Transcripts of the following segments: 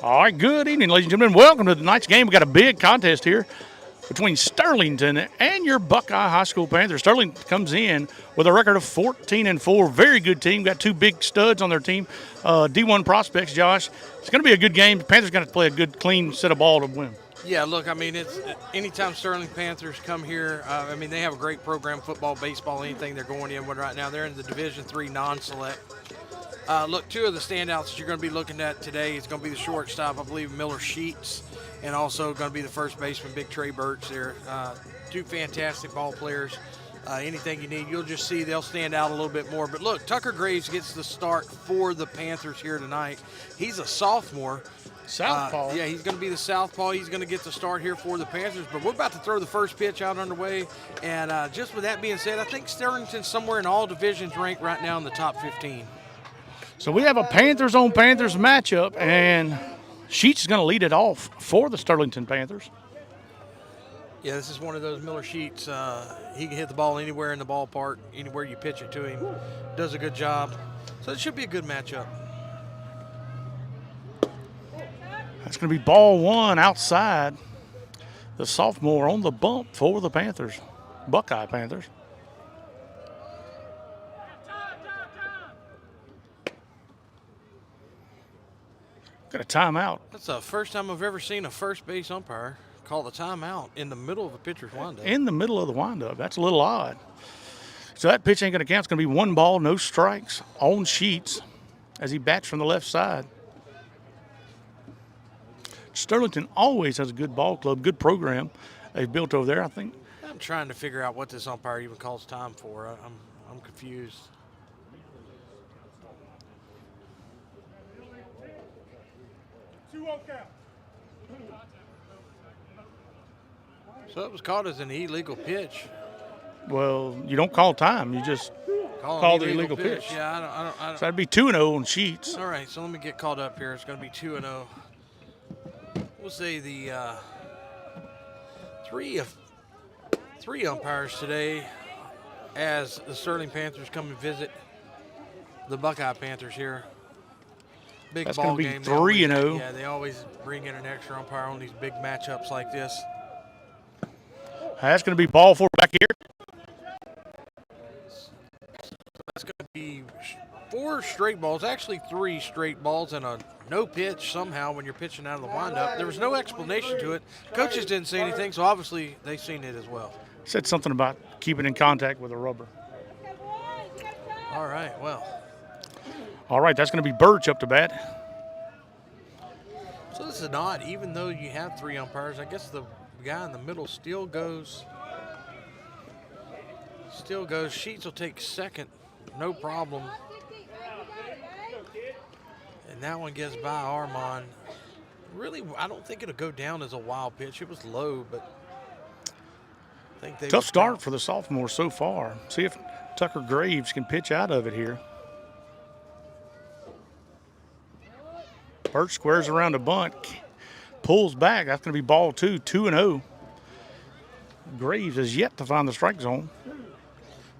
All right, good evening, ladies and gentlemen. Welcome to tonight's game. We got a big contest here between Sterlington and your Buckeye High School Panthers. Sterlington comes in with a record of 14-4. Very good team. Got two big studs on their team. D1 prospects, Josh. It's going to be a good game. The Panthers got to play a good, clean set of ball to win. Yeah, look, I mean, it's anytime Sterling Panthers come here, I mean, they have a great program, football, baseball, anything they're going in with right now. They're in the Division III non-select. Look, two of the standouts that you're going to be looking at today is going to be the shortstop, I believe, Miller Sheets, and also going to be the first baseman, Big Trey Birch there. Two fantastic ball players. Anything you need, you'll just see they'll stand out a little bit more. But look, Tucker Graves gets the start for the Panthers here tonight. He's a sophomore. Southpaw. Yeah, he's going to be the southpaw. He's going to get the start here for the Panthers. But we're about to throw the first pitch out underway. And just with that being said, I think Sterlington's somewhere in all divisions ranked right now in the top 15. So we have a Panthers on Panthers matchup, and Sheets is going to lead it off for the Sterlington Panthers. Yeah, this is one of those Miller Sheets. He can hit the ball anywhere in the ballpark, anywhere you pitch it to him. Does a good job. So it should be a good matchup. That's going to be ball one outside. The sophomore on the bump for the Panthers, Buckeye Panthers. Got a timeout. That's the first time I've ever seen a first base umpire call the timeout in the middle of a pitcher's windup. In the middle of the windup. That's a little odd. So that pitch ain't going to count. It's going to be 1 ball, no strikes on Sheets as he bats from the left side. Sterlington always has a good ball club, good program they've built over there, I think. I'm trying to figure out what this umpire even calls time for. I'm confused. So it was caught as an illegal pitch. Well, you don't call time. You just call the illegal pitch. Yeah, I don't. So that'd be 2-0 on Sheets. All right, so let me get caught up here. It's going to be 2-0. We'll say the three umpires today as the Sterling Panthers come and visit the Buckeye Panthers here. Big That's ball going to be game. 3-0. Yeah, they always bring in an extra umpire on these big matchups like this. That's going to be ball 4 back here. That's going to be 4 straight balls, actually 3 straight balls and a no pitch somehow when you're pitching out of the windup. There was no explanation to it. Coaches didn't say anything, so obviously they've seen it as well. Said something about keeping in contact with a rubber. All right, well. All right, that's going to be Birch up to bat. So this is an odd, even though you have 3 umpires, I guess the guy in the middle still goes. Sheets will take second, no problem. And that one gets by Armand. Really, I don't think it'll go down as a wild pitch. It was low, but I think they tough start for the sophomore so far. See if Tucker Graves can pitch out of it here. Birch squares around a bunt, pulls back. That's going to be ball 2, 2-0. Graves has yet to find the strike zone.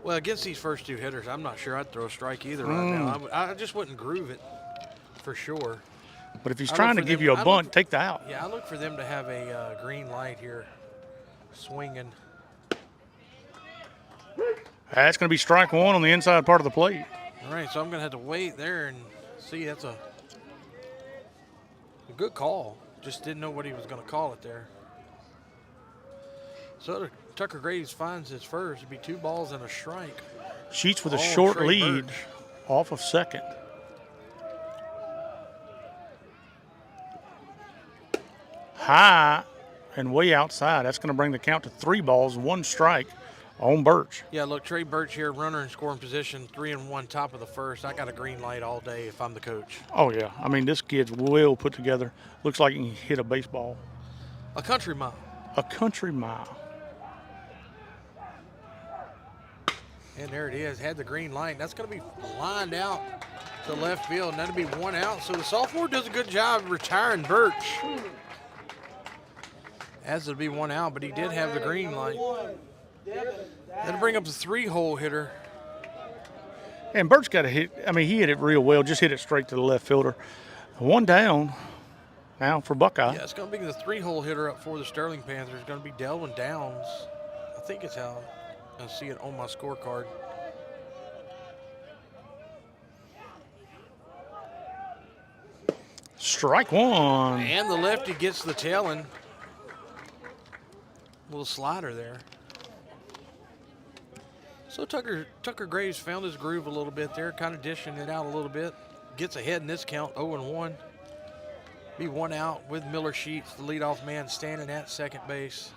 Well, against these first 2 hitters, I'm not sure I'd throw a strike either right now. I just wouldn't groove it for sure. But if he's trying to give you a bunt, take the out. Yeah, I look for them to have a green light here, swinging. That's going to be strike 1 on the inside part of the plate. All right, so I'm going to have to wait there and see. That's a good call. Just didn't know what he was going to call it there. So Tucker Graves finds his first. It'd be 2 balls and a strike. Sheets with a short Trey lead Birch off of second. High and way outside. That's going to bring the count to 3 balls, 1 strike on Birch. Yeah, look, Trey Birch here, runner in scoring position, 3-1, top of the first. I got a green light all day if I'm the coach. Oh, yeah. I mean, this kid's well put together. Looks like he can hit a baseball. A country mile. A country mile. And there it is, had the green light. That's going to be lined out to left field, and that'll be 1 out. So the sophomore does a good job retiring Birch. As it'll be 1 out, but he did have the green light. That'll bring up the 3-hole hitter. And Birch got a hit. I mean, he hit it real well. Just hit it straight to the left fielder. One down now for Buckeye. Yeah, it's going to be the 3-hole hitter up for the Sterling Panthers. It's going to be Delvin Downs. I think it's how I see it on my scorecard. Strike one. And the lefty gets the tailing. Little slider there. So Tucker Graves found his groove a little bit there, kind of dishing it out a little bit. Gets ahead in this count, 0-1. Be one out with Miller Sheets, the leadoff man, standing at second base.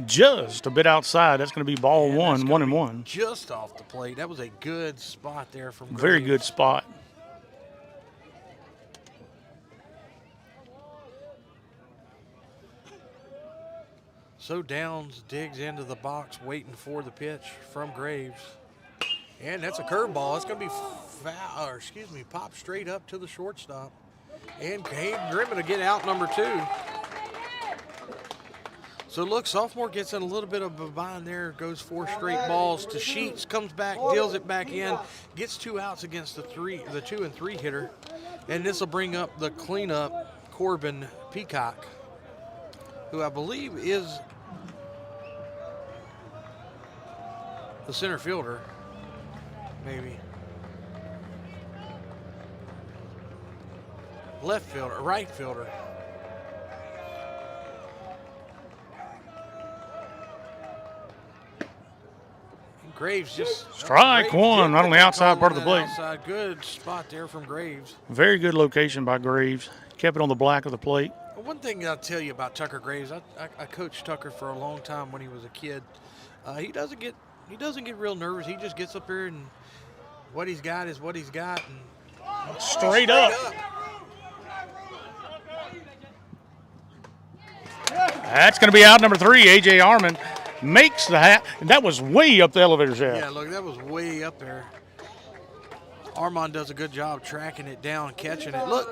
Just a bit outside. That's going to be ball And one, that's 1-1. Just off the plate. That was a good spot there from Graves. Very good spot. So Downs digs into the box, waiting for the pitch from Graves. And that's a curveball. It's going to be popped straight up to the shortstop. And Hayden Grimmett to get out number 2. So look, sophomore gets in a little bit of a bind there, goes 4 straight balls to Sheets, comes back, deals it back in, gets 2 outs against the 2 and 3 hitter. And this will bring up the cleanup, Corbin Peacock, who I believe is the center fielder, maybe. Left fielder, right fielder. Graves just Strike one, right on the outside part of the plate. Outside. Good spot there from Graves. Very good location by Graves. Kept it on the black of the plate. One thing I'll tell you about Tucker Graves, I coached Tucker for a long time when he was a kid. He doesn't get real nervous. He just gets up here and what he's got is what he's got. And straight up. That's going to be out number 3. A.J. Armand makes the hat. And that was way up the elevator shaft. Yeah, look, that was way up there. Armand does a good job tracking it down, catching it. Look,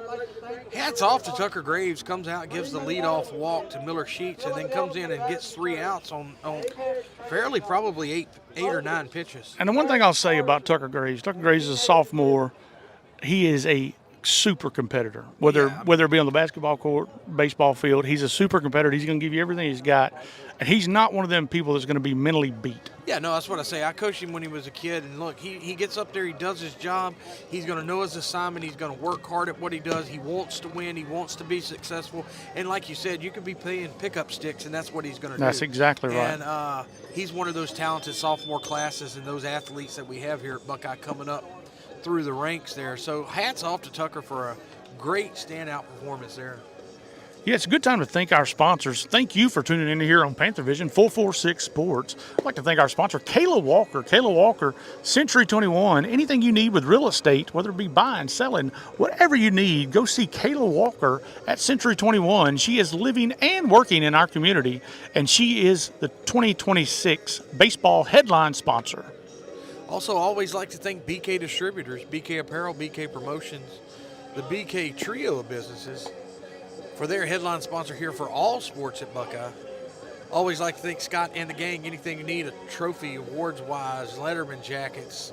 hats off to Tucker Graves. Comes out, gives the leadoff walk to Miller Sheets, and then comes in and gets 3 outs on fairly probably 8 or 9 pitches. And the one thing I'll say about Tucker Graves is a sophomore. He is a super competitor. Whether it be on the basketball court, baseball field, he's a super competitor. He's going to give you everything he's got. And he's not one of them people that's going to be mentally beat. Yeah, no, that's what I say. I coached him when he was a kid, and look, he gets up there, he does his job. He's going to know his assignment. He's going to work hard at what he does. He wants to win. He wants to be successful. And like you said, you could be playing pickup sticks, and that's what he's going to do. That's exactly right. And he's one of those talented sophomore classes and those athletes that we have here at Buckeye coming up through the ranks there. So hats off to Tucker for a great standout performance there. Yeah, it's a good time to thank our sponsors. Thank you for tuning in here on Panther Vision 446 Sports. I'd like to thank our sponsor, Kayla Walker. Kayla Walker, Century 21. Anything you need with real estate, whether it be buying, selling, whatever you need, go see Kayla Walker at Century 21. She is living and working in our community, and she is the 2026 baseball headline sponsor. Also, always like to thank BK Distributors, BK Apparel, BK Promotions, the BK trio of businesses for their headline sponsor here for all sports at Buckeye. Always like to thank Scott and the gang. Anything you need, a trophy, awards-wise, Letterman jackets,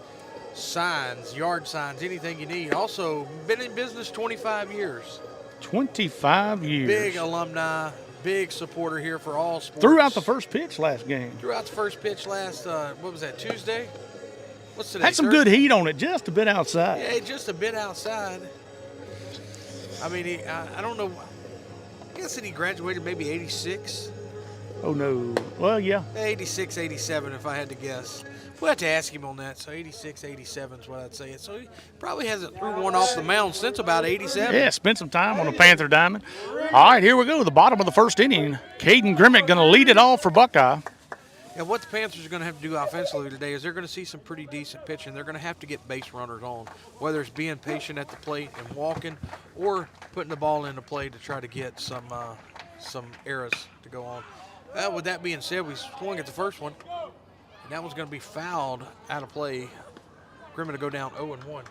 signs, yard signs, anything you need. Also, been in business 25 years. 25 years. Big alumni, big supporter here for all sports. Throughout the first pitch last game. Throughout the first pitch last, what was that, Tuesday? What's today? Had some good heat on it, just a bit outside. Yeah, just a bit outside. I mean, I don't know. I guess that he graduated maybe 86. Oh, no. Well, yeah. 86, 87, if I had to guess. We'll have to ask him on that. So 86, 87 is what I'd say. So he probably hasn't threw one off the mound since about 87. Yeah, spent some time on the Panther diamond. All right, here we go. The bottom of the first inning. Caden Grimmett going to lead it off for Buckeye. And what the Panthers are going to have to do offensively today is they're going to see some pretty decent pitching. They're going to have to get base runners on, whether it's being patient at the plate and walking or putting the ball into play to try to get some errors to go on. With that being said, we swung at the first one, and that was going to be fouled out of play. Grimmett to go down 0-1.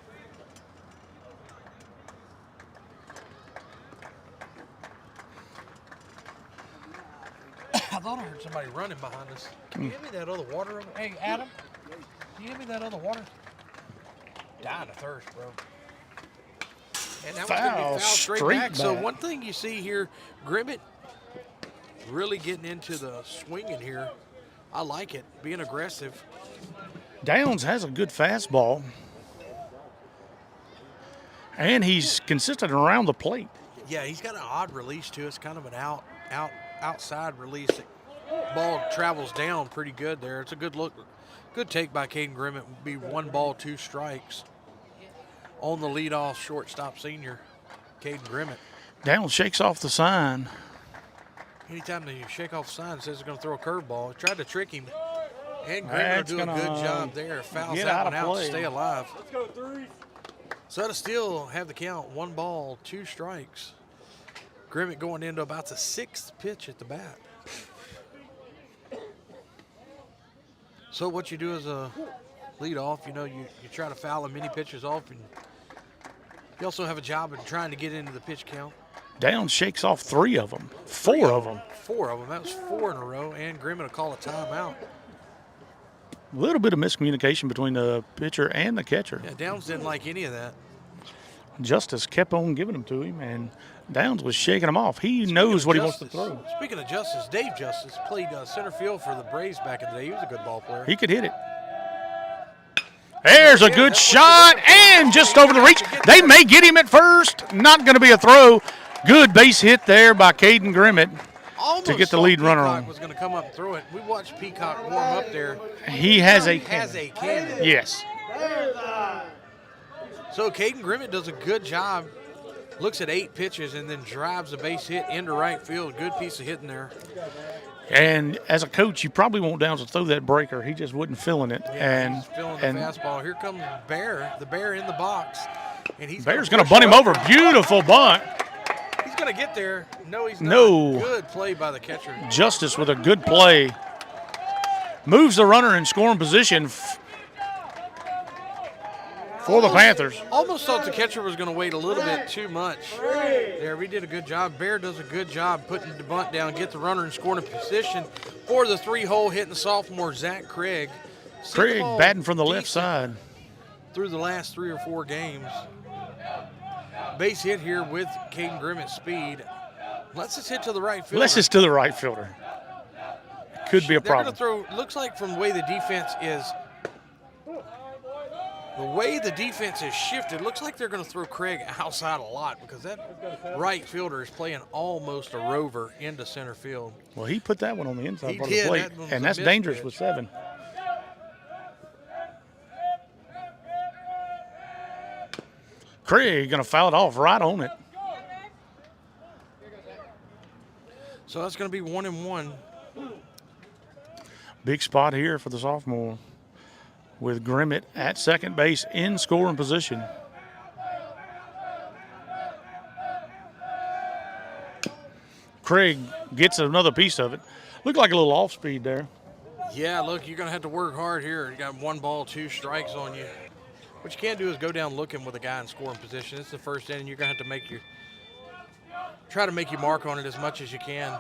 I thought I heard somebody running behind us. Can you give me that other water? Hey, Adam, can you give me that other water? Dying of thirst, bro. And that one's going to be foul straight back. back. So one thing you see here, Grimmett really getting into the swinging here. I like it, being aggressive. Downs has a good fastball. And he's consistent around the plate. Yeah, he's got an odd release too. It's kind of an outside release. Ball travels down pretty good there. It's a good look. Good take by Caden Grimmett. Would be 1 ball, 2 strikes. On the leadoff shortstop senior, Caden Grimmett. Downs shakes off the sign. Anytime you shake off the sign, it says they're going to throw a curveball. He tried to trick him. And Grimmett will do a good job there. Fouls that one out to stay alive. Let's go 3. So that'll still have the count. 1 ball, 2 strikes. Grimmett going into about the 6th pitch at the bat. So what you do as a leadoff, you try to foul as many pitches off, and you also have a job in trying to get into the pitch count. Downs shakes off 3 of them. 4 of them. 4 of them. That was 4 in a row, and Grimmett will call a timeout. A little bit of miscommunication between the pitcher and the catcher. Yeah, Downs didn't like any of that. Justice kept on giving them to him, and Downs was shaking him off. He knows what he wants to throw. Speaking of Justice, Dave Justice played center field for the Braves back in the day. He was a good ball player. He could hit it. There's a good shot, and just over the reach. They may get him at first. Not going to be a throw. Good base hit there by Caden Grimmett to get the lead runner on. Peacock was going to come up and throw it. We watched Peacock warm up there. He has a cannon. Yes. So Caden Grimmett does a good job. Looks at 8 pitches and then drives a base hit into right field. Good piece of hitting there. And as a coach, you probably want Downs to throw that breaker. He just wasn't feeling it. Yeah, he's feeling the fastball. Here comes the bear in the box. And Bear's going to bunt him over. Beautiful bunt. He's going to get there. No, he's not. No. Good play by the catcher. Justice with a good play. Moves the runner in scoring position for the Panthers. Almost thought the catcher was going to wait a little bit too much. There, we did a good job. Bear does a good job putting the bunt down, get the runner in scoring position for the 3-hole hitting the sophomore, Zach Craig. Craig batting from the left side. Through the last 3 or 4 games. Base hit here with Caden Grimmett's speed. Let's just hit to the right fielder. Let's just to the right fielder. Could be a problem. They're going to throw, looks like from the way the defense is, shifted, looks like they're going to throw Craig outside a lot because that right fielder is playing almost a rover into center field. Well, he put that one on the inside part of the plate, and that's dangerous with 7. Craig going to foul it off right on it. So that's going to be 1-1. Big spot here for the sophomore with Grimmett at second base in scoring position. Craig gets another piece of it. Looked like a little off speed there. Yeah, look, you're going to have to work hard here. You got 1 ball, 2 strikes on you. What you can't do is go down looking with a guy in scoring position. It's the first inning. You're going to have to try to make your mark on it as much as you can.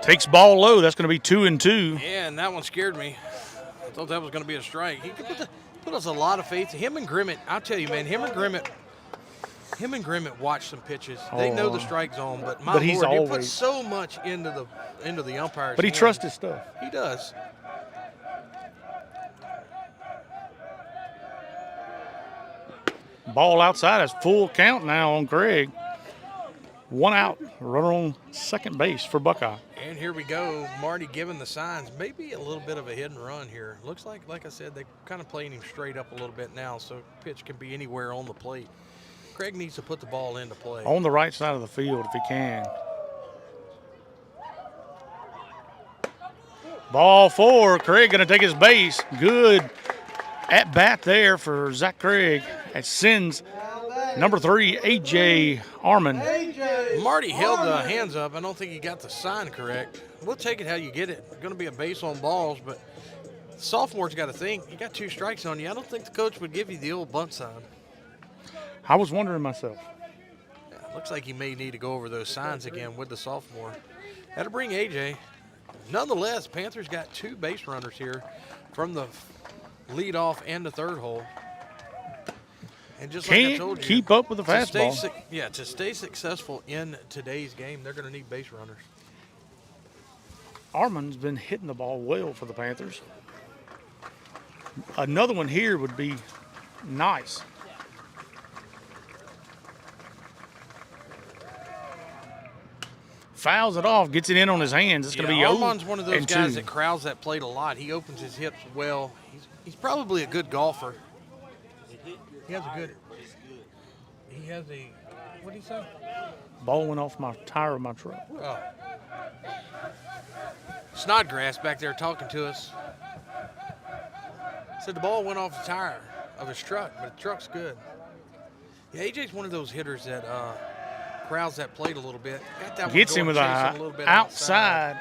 Takes ball low. That's going to be 2-2. Yeah, and that one scared me. I thought that was going to be a strike. He could put us a lot of faith. Him and Grimmett, I'll tell you, man, him and Grimmett watch some pitches. They know the strike zone, but my he's Lord, always, he puts so much into the umpire's But he hand. trusts his stuff. He does. Ball outside. That's full count now on Craig. 1 out. Runner on second base for Buckeye. And here we go. Marty giving the signs. Maybe a little bit of a hidden run here. Looks like I said, they're kind of playing him straight up a little bit now, so pitch can be anywhere on the plate. Craig needs to put the ball into play. On the right side of the field if he can. Ball 4. Craig going to take his base. Good at bat there for Zach Craig. It sends number 3, A.J. Armand. Marty held the hands up. I don't think he got the sign correct. We'll take it how you get it. It's going to be a base on balls, but the sophomore's got to think. You got 2 strikes on you. I don't think the coach would give you the old bunt sign. I was wondering myself. Looks like he may need to go over those signs again with the sophomore. Had to bring AJ. Nonetheless, Panthers got 2 base runners here from the leadoff and the third hole. And just like I told you, keep up with the fastball. To stay successful in today's game, they're going to need base runners. Armand's been hitting the ball well for the Panthers. Another one here would be nice. Fouls it off, gets it in on his hands. It's going to be Armand's one of those guys that crowds that plate a lot. He opens his hips well. He's probably a good golfer. He has a what did he say? Ball went off my tire of my truck. Oh. Snodgrass back there talking to us. Said the ball went off the tire of his truck, but the truck's good. Yeah, AJ's one of those hitters that crowds that plate a little bit. Got that Gets him with a little bit outside.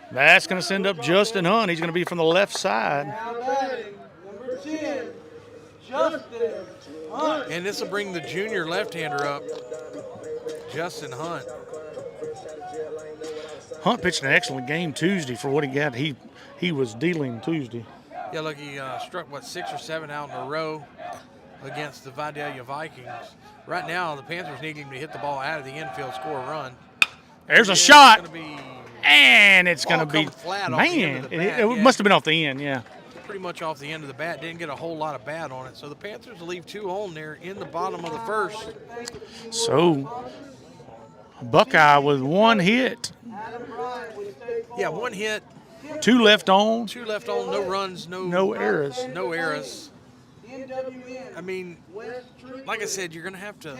That's going to send up Justin Hunt. He's going to be from the left side. Now batting, number 10, Justin Hunt. And this will bring the junior left-hander up, Justin Hunt. Hunt pitched an excellent game Tuesday for what he got. He was dealing Tuesday. Yeah, look, he struck, 6 or 7 out in a row against the Vidalia Vikings. Right now, the Panthers need him to hit the ball out of the infield, score a run. There's a shot, and it's going to be flat. Man, it must have been off the end, yeah. Pretty much off the end of the bat. Didn't get a whole lot of bat on it. So the Panthers will leave 2 on there in the bottom of the first. So Buckeye with 1 hit. Yeah, 1 hit. 2 left on. 2 left on. No runs. No errors. No errors. I mean, like I said, you're gonna have to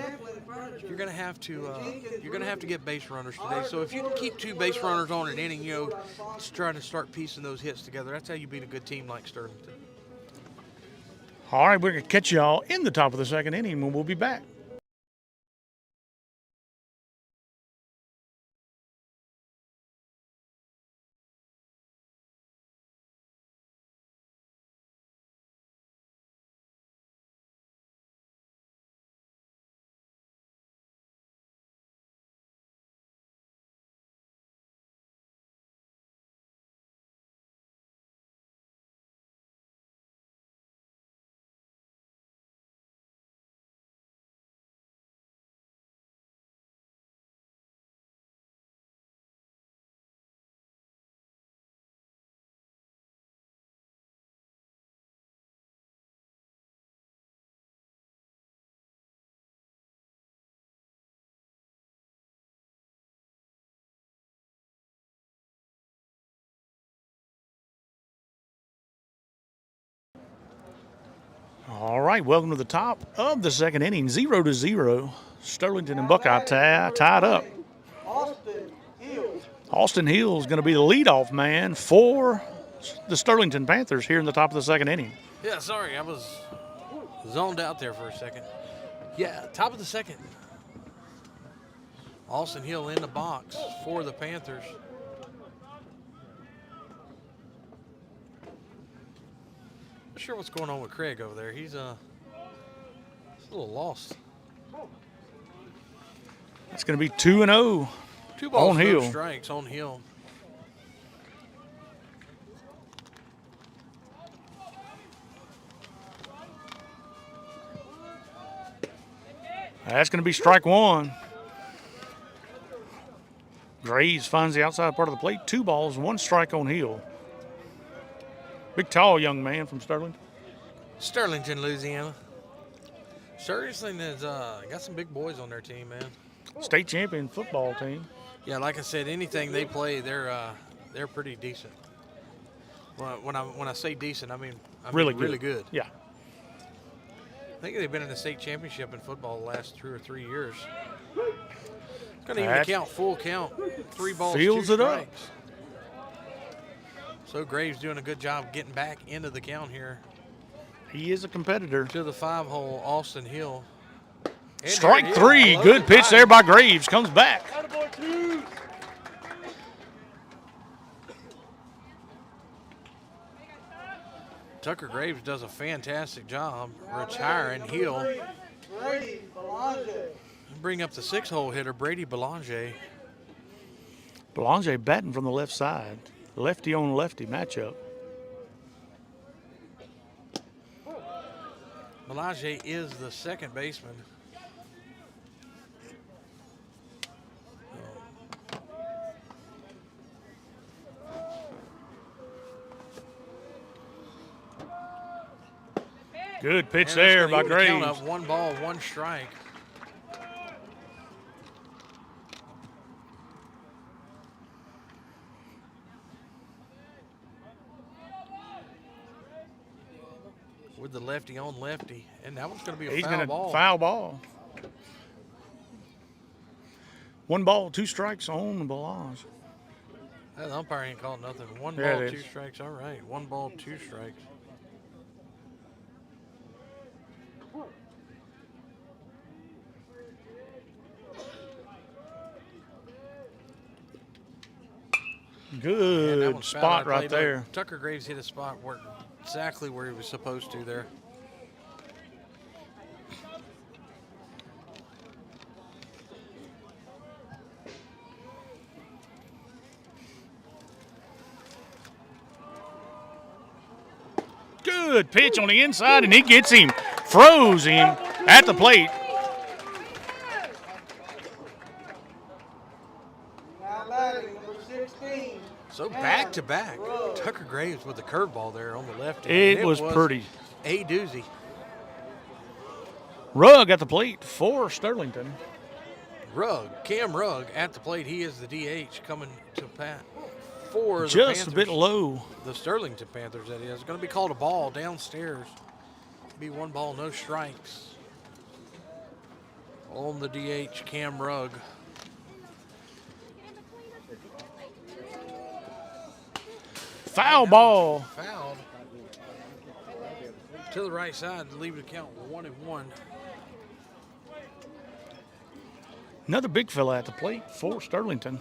get base runners today. So if you can keep 2 base runners on an inning, just trying to start piecing those hits together. That's how you beat a good team like Sterlington. All right, we're gonna catch y'all in the top of the second inning when we'll be back. All right, welcome to the top of the second inning. 0-0. Sterlington and Buckeye tied up. Austin Hill is going to be the leadoff man for the Sterlington Panthers here in the top of the second inning. Yeah, sorry, I was zoned out there for a second. Yeah, top of the second. Austin Hill in the box for the Panthers. Not sure what's going on with Craig over there. He's a little lost. It's going to be 2-0. 2 balls, on no Hill. strikes on Hill. That's going to be strike 1. Graves finds the outside part of the plate. 2 balls, 1 strike on Hill. Big, tall young man from Sterlington. Sterlington, Louisiana. Sterlington has got some big boys on their team, man. State champion football team. Yeah, like I said, anything they play, they're pretty decent. Well, when I say decent, I mean really good. Yeah. I think they've been in the state championship in football the last 2 or 3 years. It's going to even count, full count. 3 balls, 2 strikes. So Graves doing a good job getting back into the count here. He is a competitor. To the 5-hole, Austin Hill. And strike 3. Good pitch there by Graves. Comes back. Tucker Graves does a fantastic job retiring Hill. Brady Belanger. Bring up the 6-hole hitter, Brady Belanger. Belanger batting from the left side. Lefty on lefty matchup. Belanger is the second baseman. Good pitch And there that's by gonna even the count Graves. up 1 ball, 1 strike. With the lefty on lefty, and that one's going to be a He's foul going ball. to foul ball. 1 ball, 2 strikes on Belanger. The umpire ain't called nothing. 1 Yeah, ball, it 2 is. strikes. All right, 1 ball, 2 strikes. And that Good one's fouled. spot I right played there. like Tucker Graves hit a spot exactly where he was supposed to there. Good pitch on the inside, and he gets him. Froze him at the plate. Now batting, number 16. So back to back, Tucker Graves with the curveball there on the left. It was pretty. A doozy. Rugg at the plate for Sterlington. Cam Rugg at the plate. He is the DH coming to Pat for the Just Panthers. a bit low. The Sterlington Panthers, that is. Going to be called a ball downstairs. Be 1 ball, no strikes. On the DH, Cam Rugg. Foul ball. Fouled. To the right side to leave the count 1-1. Another big fella at the plate for Sterlington.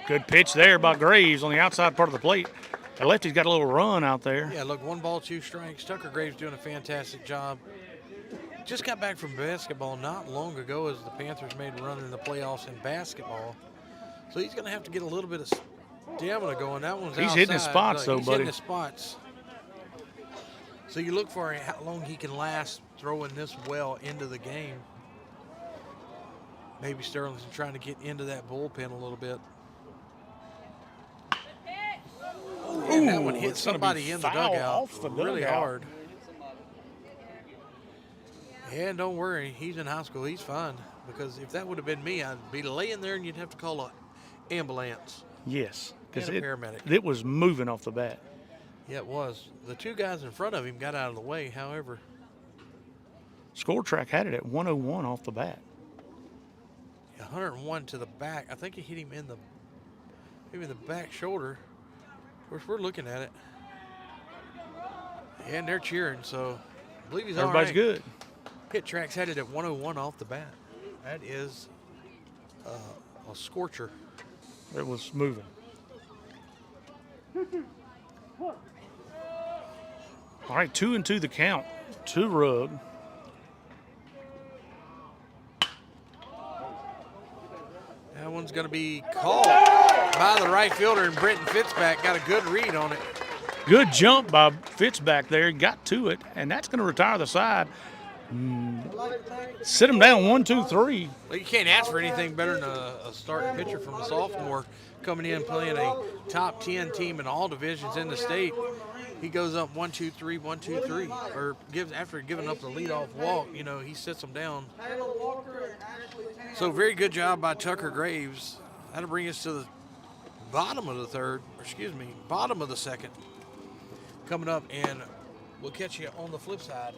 Good pitch there by Graves on the outside part of the plate. The lefty's got a little run out there. Yeah, look, 1 ball, 2 strikes. Tucker Graves doing a fantastic job. Just got back from basketball not long ago as the Panthers made a run in the playoffs in basketball. So he's going to have to get a little bit of stamina going. That one's He's outside. hitting his spots, Look, though, he's buddy. hitting his spots. So you look for how long he can last throwing this well into the game. Maybe Sterling's trying to get into that bullpen a little bit. And that one hit it's gonna be somebody in the foul dugout off the really dugout. hard. And don't worry, he's in high school. He's fine. Because if that would have been me, I'd be laying there and you'd have to call an ambulance. Yes, because And a paramedic. it was moving off the bat. Yeah, it was. The 2 guys in front of him got out of the way. However, Score track had it at 101 off the bat. 101 to the back. I think he hit him in the maybe the back shoulder. Of course, we're looking at it. And they're cheering, so I believe he's all right. Everybody's good. Pit tracks had it at 101 off the bat. That is a scorcher. It was moving. All right, 2-2 the count to Rugg. That one's going to be called by the right fielder, and Brenton Fitzpatrick got a good read on it. Good jump by Fitzpatrick there. Got to it, and that's going to retire the side. Sit him down 1, 2, 3. Well, you can't ask for anything better than a starting pitcher from a sophomore coming in playing a top 10 team in all divisions in the state. He goes up 1, 2, 3, 1, 2, 3, or after giving up the leadoff walk, you know, he sits them down. So very good job by Tucker Graves. That'll bring us to the bottom of the second. Coming up, and we'll catch you on the flip side.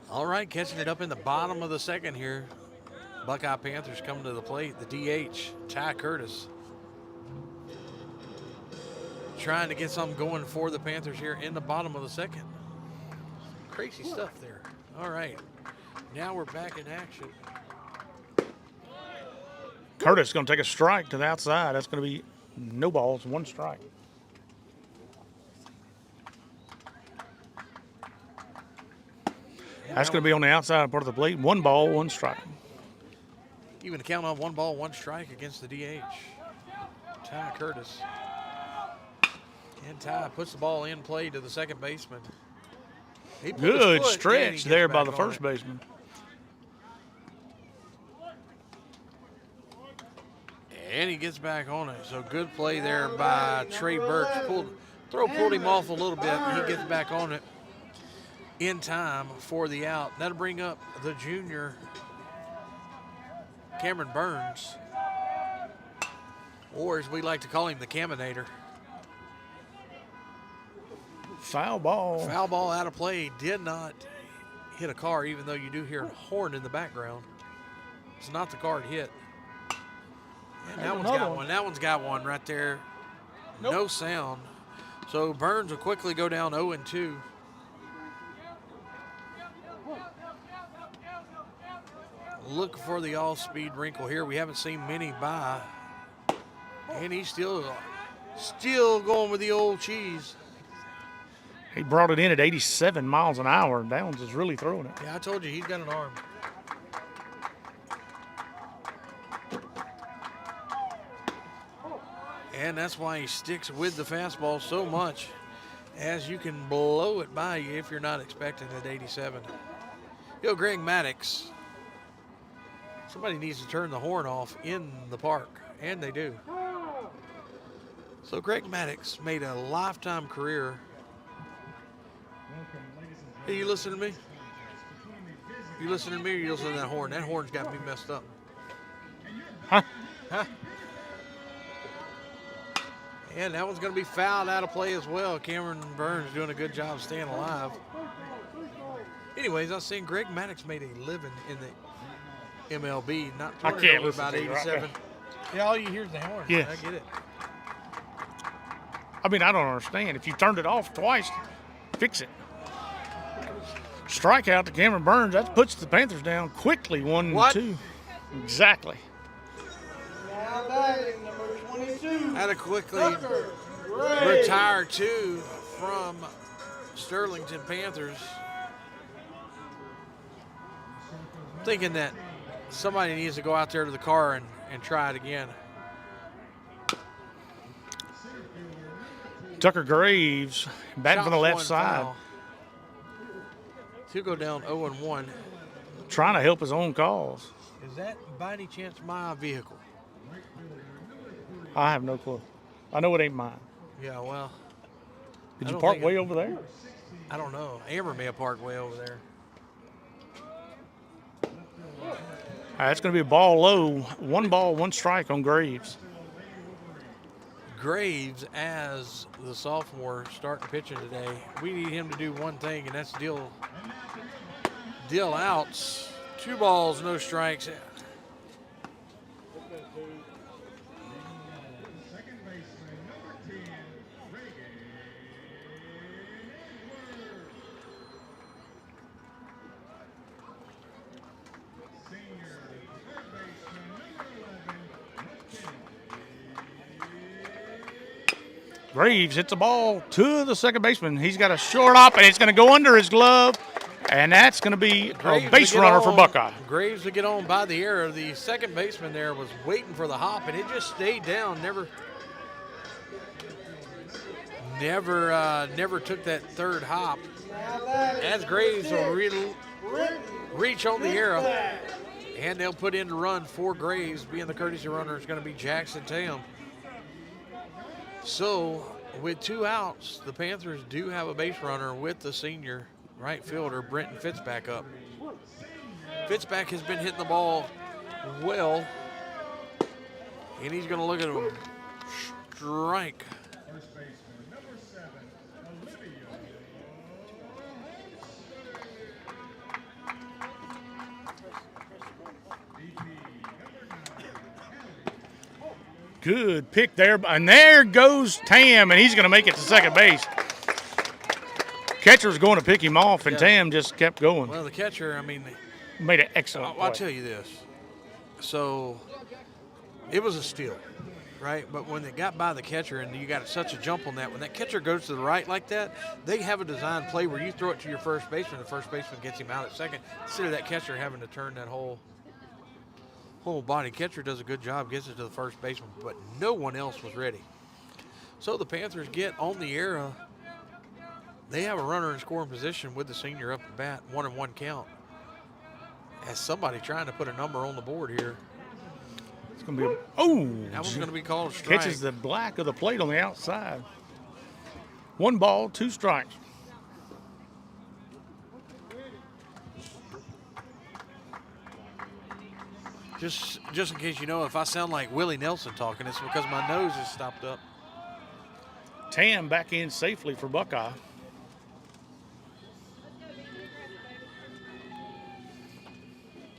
All right, catching it up in the bottom of the second here. Buckeye Panthers coming to the plate. The DH, Ty Curtis. Trying to get something going for the Panthers here in the bottom of the second. Crazy stuff there. All right, now we're back in action. Curtis going to take a strike to the outside. That's going to be no balls, 1 strike. That's going to be on the outside part of the plate. 1 ball, 1 strike. Even to count on 1 ball, 1 strike against the DH. Ty Curtis. And Ty puts the ball in play to the second baseman. He put his Good foot, stretch and there by gets the back on first it. baseman. And he gets back on it. So good play there by Trey Burks. Pulled him off a little bit, and he gets back on it in time for the out. That'll bring up the junior, Cameron Burns, or as we like to call him, the Caminator. Foul ball. Foul ball out of play. Did not hit a car, even though you do hear a horn in the background. It's not the car it hit. And that one's got one. That one's got one right there. Nope. No sound. So Burns will quickly go down 0-2. Look for the all-speed wrinkle here. We haven't seen many by. And he's still going with the old cheese. He brought it in at 87 miles an hour. Downs is really throwing it. Yeah, I told you, he's got an arm. And that's why he sticks with the fastball so much, as you can blow it by you if you're not expecting it at 87. Yo, Greg Maddox. Somebody needs to turn the horn off in the park, and they do. So Greg Maddox made a lifetime career. Hey, you listening to me? You listening to me, or you listening to that horn? That horn's got me messed up. Huh? Huh? And that one's going to be fouled out of play as well. Cameron Burns doing a good job staying alive. Anyways, I was saying Greg Maddox made a living in the MLB, not I turning can't over listen about to you right 87. Yeah, all you hear is the horn. Yes. I get it. I mean, I don't understand. If you turned it off twice, fix it. Strikeout to Cameron Burns. That puts the Panthers down quickly, 1-2. Exactly. Now batting, number 22. Had to quickly Tucker Gray. retire 2 from Sterlington Panthers. Thinking that somebody needs to go out there to the car and try it again. Tucker Graves batting from the Shots left one side, foul. He'll go down 0-1. trying to help his own cause. Is that by any chance my vehicle? I have no clue. I know it ain't mine. Yeah, well, Did I you don't park think way it- over there? I don't know. Amber may have parked way over there. That's going to be a ball low. 1 ball, 1 strike on Graves. Graves, as the sophomore starting pitching today, we need him to do one thing, and that's deal outs. 2 balls, no strikes. Graves hits the ball to the second baseman. He's got a short hop, and it's going to go under his glove, and that's going to be a Graves base to get runner for on- Buckeye. Graves to get on by the air. The second baseman there was waiting for the hop, and it just stayed down. Never took that third hop. Now batting, As Graves will Britton. reach on the arrow, and they'll put in the run for Graves. Being the courtesy runner is going to be Jackson Tam. So, with 2 outs, the Panthers do have a base runner with the senior right fielder, Brenton Fitzpack, up. Fitzpack has been hitting the ball well, and he's going to look at him strike. Good pick there. And there goes Tam, and he's going to make it to second base. Catcher's going to pick him off, and Tam just kept going. Well, the catcher, I mean, Made an excellent I'll play. tell you this. So it was a steal, right? But when it got by the catcher and you got such a jump on that, when that catcher goes to the right like that, they have a design play where you throw it to your first baseman, the first baseman gets him out at second, instead of that catcher having to turn that whole body. Catcher does a good job, gets it to the first baseman, but no one else was ready. So the Panthers get on the era. They have a runner in scoring position with the senior up at bat, 1-1 count. As somebody trying to put a number on the board here. It's going to be That one's going to be called a strike. catches the black of the plate on the outside. 1 ball, 2 strikes. Just in case you know, if I sound like Willie Nelson talking, it's because my nose is stopped up. Tam back in safely for Buckeye.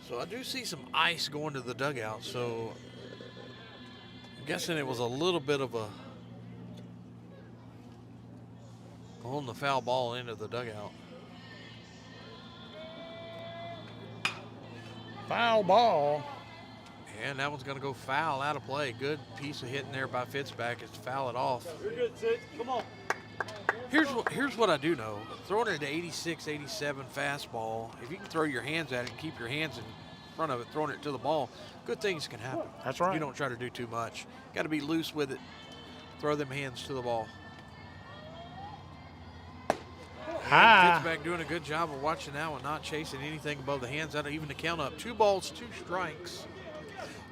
So I do see some ice going to the dugout, so I'm guessing it was a little bit of a on the foul ball into the dugout. Foul ball. And that one's going to go foul, out of play. Good piece of hitting there by Fitzback. It's foul it off. You're good, Sid. Come on. Here's what I do know. Throwing it at 86, 87 fastball, if you can throw your hands at it and keep your hands in front of it, throwing it to the ball, good things can happen. That's right. You don't try to do too much. Got to be loose with it. Throw them hands to the ball. High. Fitzback doing a good job of watching that one, not chasing anything above the hands. That even the count up. 2 balls, 2 strikes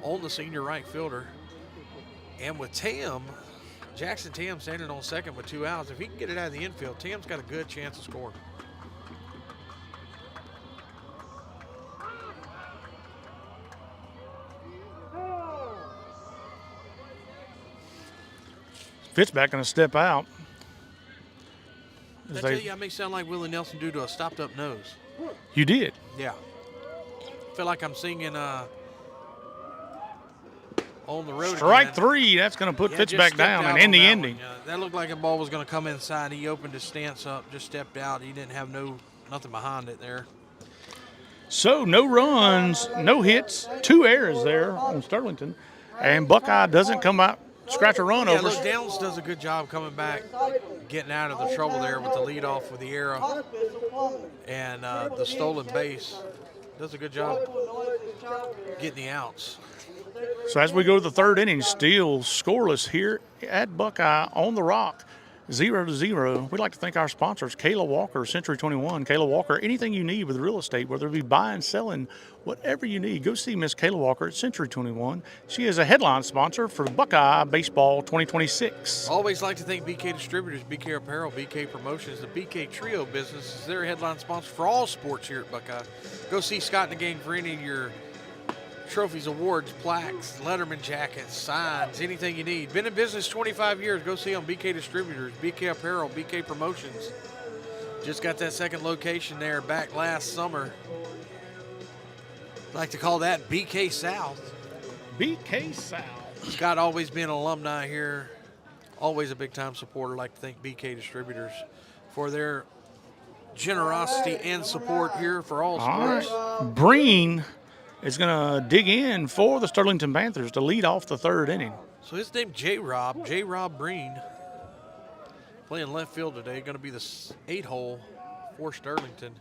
on the senior right fielder. And with Tam, Jackson Tam standing on second with 2 outs. If he can get it out of the infield, Tam's got a good chance of scoring. Fitzback going to step out. Did I tell you I may sound like Willie Nelson due to a stopped up nose? You did. Yeah. Feel like I'm singing on the road. Strike again. 3. That's going to put Yeah, Fitz just back stepped down out and end on the that ending. one. Yeah, that looked like a ball was going to come inside. He opened his stance up, just stepped out. He didn't have nothing behind it there. So no runs, no hits, 2 errors there on Sterlington. And Buckeye doesn't come out, scratch a run Yeah, over. look, Downs does a good job coming back, getting out of the trouble there with the leadoff with the arrow Hospital plumbing. and the stolen base. Does a good job getting the outs. So as we go to the 3rd inning, still scoreless here at Buckeye on the Rock, 0-0. We'd like to thank our sponsors, Kayla Walker, Century 21. Kayla Walker, anything you need with real estate, whether it be buying, selling, whatever you need, go see Miss Kayla Walker at Century 21. She is a headline sponsor for Buckeye Baseball 2026. Always like to thank BK Distributors, BK Apparel, BK Promotions. The BK Trio business is their headline sponsor for all sports here at Buckeye. Go see Scott and the gang for any of your trophies, awards, plaques, Letterman jackets, signs, anything you need. Been in business 25 years. Go see them. BK Distributors, BK Apparel, BK Promotions. Just got that 2nd location there back last summer. Like to call that BK South. BK South. Scott always been an alumni here. Always a big-time supporter. Like to thank BK Distributors for their generosity and support here for all All sports. right. Breen is going to dig in for the Sterlington Panthers to lead off the 3rd inning. So his name J-Rob Breen, playing left field today. Going to be the 8-hole for Sterlington.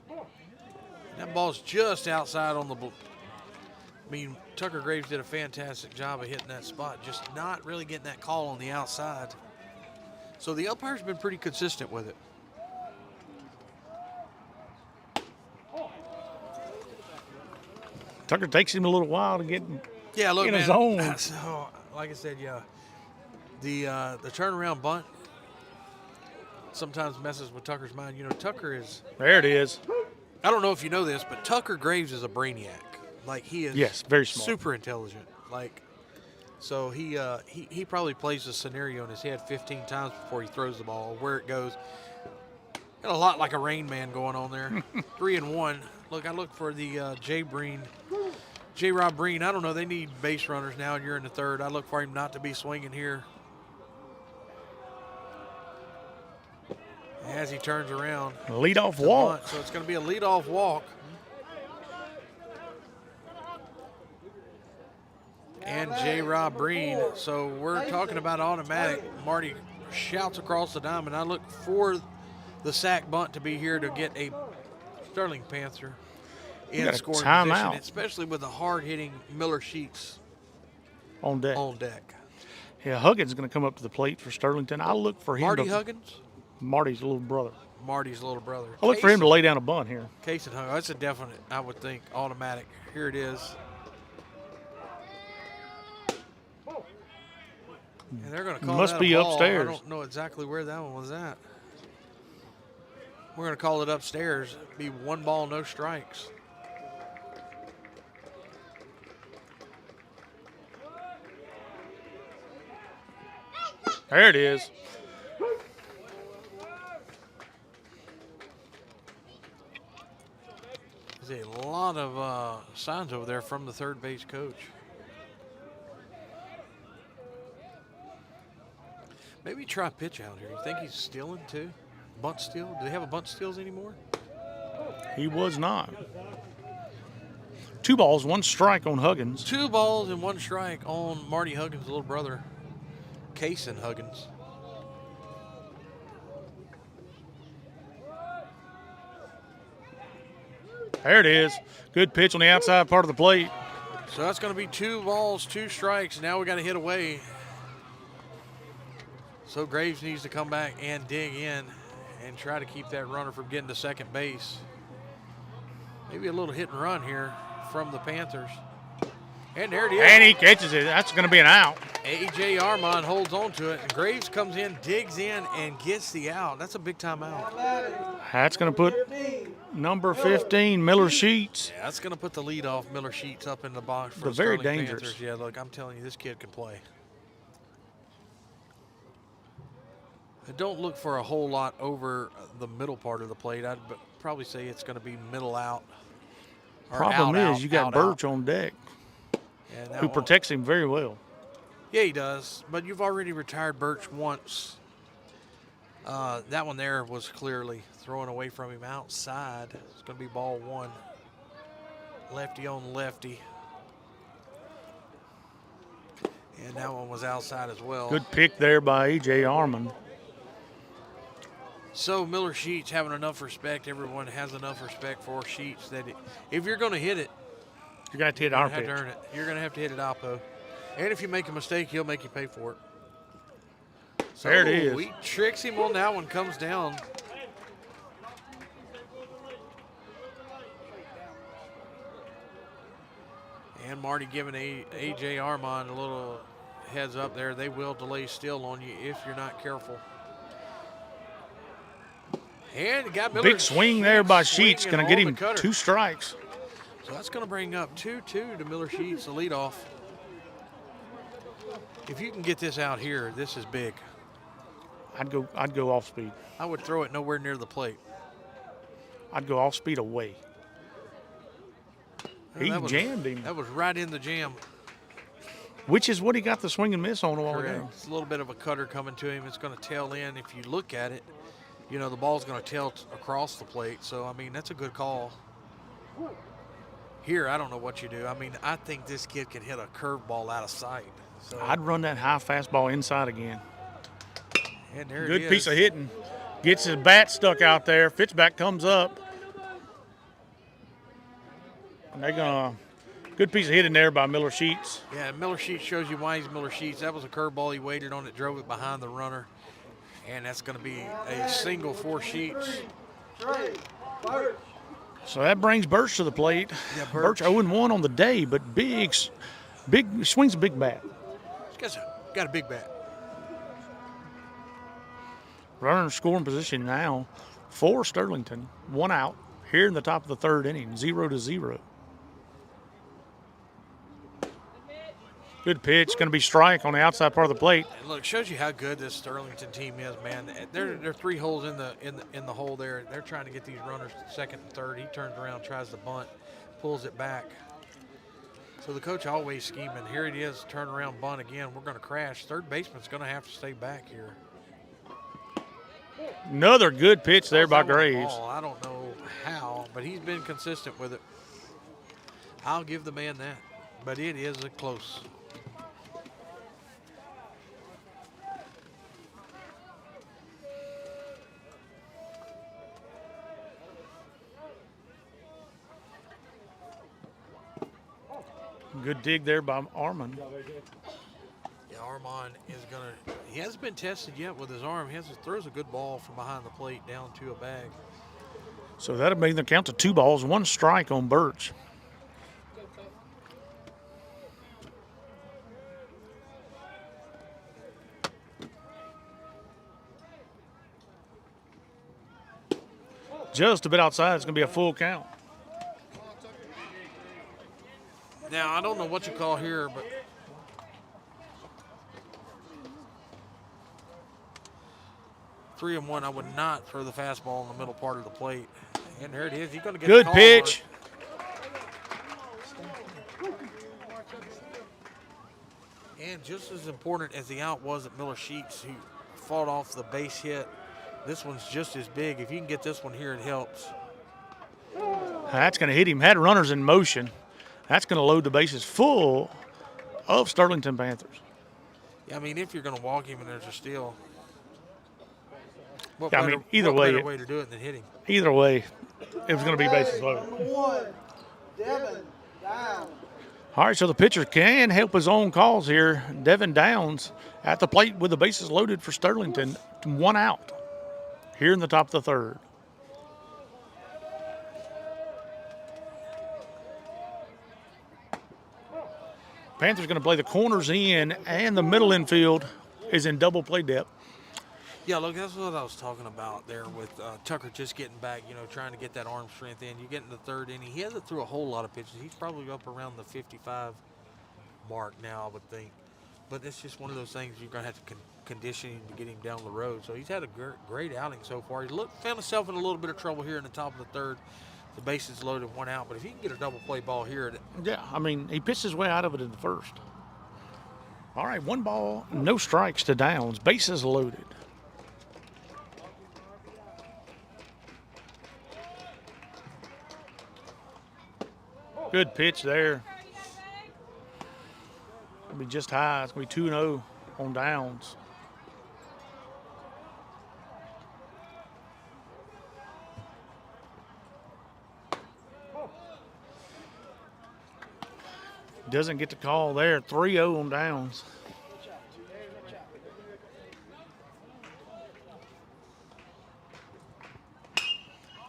That ball's just outside on the. I mean, Tucker Graves did a fantastic job of hitting that spot, just not really getting that call on the outside. So the umpire's been pretty consistent with it. Tucker takes him a little while to get Yeah, look, in man. his zone. So, like I said, yeah, the turnaround bunt sometimes messes with Tucker's mind. You know, Tucker is. There it is. I don't know if you know this, but Tucker Graves is a brainiac. Like he is. Yes, very smart. Super intelligent. Like, so he probably plays the scenario in his head 15 times before he throws the ball, where it goes. Got a lot like a Rain Man going on there. 3-1. Look, I look for the Jay Breen J-Rob Breen, I don't know. They need base runners now, and you're in the third. I look for him not to be swinging here. As he turns around. Leadoff walk. Bunt, so it's going to be a leadoff walk. And J-Rob Breen. So we're talking about automatic. Marty shouts across the diamond. I look for the sack bunt to be here to get a Sterling Panther in scoring position, especially with the hard-hitting Miller Sheets on deck. Yeah, Huggins is going to come up to the plate for Sterlington. I look for him. Marty Huggins? Marty's little brother. Marty's little brother. I look for him to lay down a bunt here. Case and Huggins. That's a definite, I would think, automatic. Here it is. And they're going to call Must be a ball. upstairs. I don't know exactly where that one was at. We're going to call it upstairs. Be 1 ball, no strikes. There it is. There's a lot of signs over there from the third base coach. Maybe try pitch out here. You think he's stealing too? Bunt steal? Do they have a bunt steals anymore? He was not. 2 balls, 1 strike on Huggins. 2 balls and 1 strike on Marty Huggins' little brother, Kason Huggins. There it is. Good pitch on the outside part of the plate. So that's going to be 2 balls, 2 strikes. Now we got to hit away. So Graves needs to come back and dig in and try to keep that runner from getting to second base. Maybe a little hit and run here from the Panthers. And there it is. And he catches it. That's going to be an out. A.J. Armand holds on to it, and Graves comes in, digs in, and gets the out. That's a big time out. That's going to put number 15, Miller Sheets. Yeah, that's going to put the leadoff Miller Sheets up in the box for the the very Sterling dangerous. Panthers. Yeah, look, I'm telling you, this kid can play. I don't look for a whole lot over the middle part of the plate. I'd probably say it's going to be middle out. Problem is, you got Birch on deck, who protects him very well. Yeah, he does. But you've already retired Birch once. That one there was clearly throwing away from him outside. It's going to be ball 1. Lefty on lefty. And that one was outside as well. Good pick there by A.J. Armand. So Miller Sheets having enough respect. Everyone has enough respect for Sheets that if you're going to hit it, you're going to hit our pitch. You're going to have to hit it oppo. And if you make a mistake, he'll make you pay for it. So there it is. He tricks him on that one, comes down. And Marty giving A.J. Armand a little heads up there. They will delay steal on you if you're not careful. And got Miller. Big swing there by Sheets. Going to get him 2 strikes. So that's going to bring up 2-2 to Miller Sheets, the leadoff. If you can get this out here, this is big. I'd go off speed. I would throw it nowhere near the plate. I'd go off speed away. He jammed him. That was right in the jam. Which is what he got the swing and miss on a while ago. It's a little bit of a cutter coming to him. It's going to tail in. If you look at it, you know, the ball's going to tail across the plate. So, I mean, that's a good call. Here, I don't know what you do. I mean, I think this kid can hit a curveball out of sight. So I'd run that high fastball inside again. And there Good it is. piece of hitting. Gets his bat stuck out there. Fitzback comes up. And they're going to – good piece of hitting there by Miller Sheets. Yeah, Miller Sheets shows you why he's Miller Sheets. That was a curveball. He waited on it, drove it behind the runner. And that's going to be a single for Sheets. So that brings Birch to the plate. Yeah, Birch 0-1 on the day, but big swings a big bat. He's got a big bat. Runner in scoring position now for Sterlington. 1 out here in the top of the 3rd inning, 0-0. Good pitch, going to be strike on the outside part of the plate. And look, shows you how good this Sterlington team is, man. They're 3 holes in the hole there. They're trying to get these runners to second and third. He turns around, tries to bunt, pulls it back. So the coach always scheming. Here it is, turn around, bunt again. We're going to crash. Third baseman's going to have to stay back here. Another good pitch there by That was a Graves. ball. I don't know how, but he's been consistent with it. I'll give the man that, but it is a close. Good dig there by Armand. Yeah, Armand is gonna. He hasn't been tested yet with his arm. He throws a good ball from behind the plate down to a bag. So that'll make them count to 2 balls, 1 strike on Birch. Just a bit outside. It's going to be a full count. Now I don't know what you call here, but 3-1. I would not throw the fastball in the middle part of the plate. And there it is. He's going to get Good the call pitch. And just as important as the out was at Miller Sheets, who fought off the base hit, this one's just as big. If you can get this one here, it helps. That's going to hit him. Had runners in motion. That's going to load the bases full of Sterlington Panthers. Yeah, I mean, if you're going to walk him and there's a steal, what Yeah, I better, mean, either what way, better way to do it than hit him? Either way, it was going to be bases loaded. Number 1, Devin Downs. All right, so the pitcher can help his own cause here. Devin Downs at the plate with the bases loaded for Sterlington. 1 out here in the top of the third. Panthers going to play the corners in, and the middle infield is in double play depth. Yeah, look, that's what I was talking about there with Tucker just getting back, trying to get that arm strength in. You get in the third inning. He hasn't threw a whole lot of pitches. He's probably up around the 55 mark now, I would think. But it's just one of those things you're going to have to condition him to get him down the road. So he's had a great outing so far. He found himself in a little bit of trouble here in the top of the third. The bases loaded, 1 out. But if he can get a double play ball here. Yeah, I mean, he pitched his way out of it in the first. All right, 1 ball, no strikes to Downs. Bases loaded. Good pitch there. It'll be just high. It's going to be 2-0 on Downs. Doesn't get the call there. 3-0 on Downs.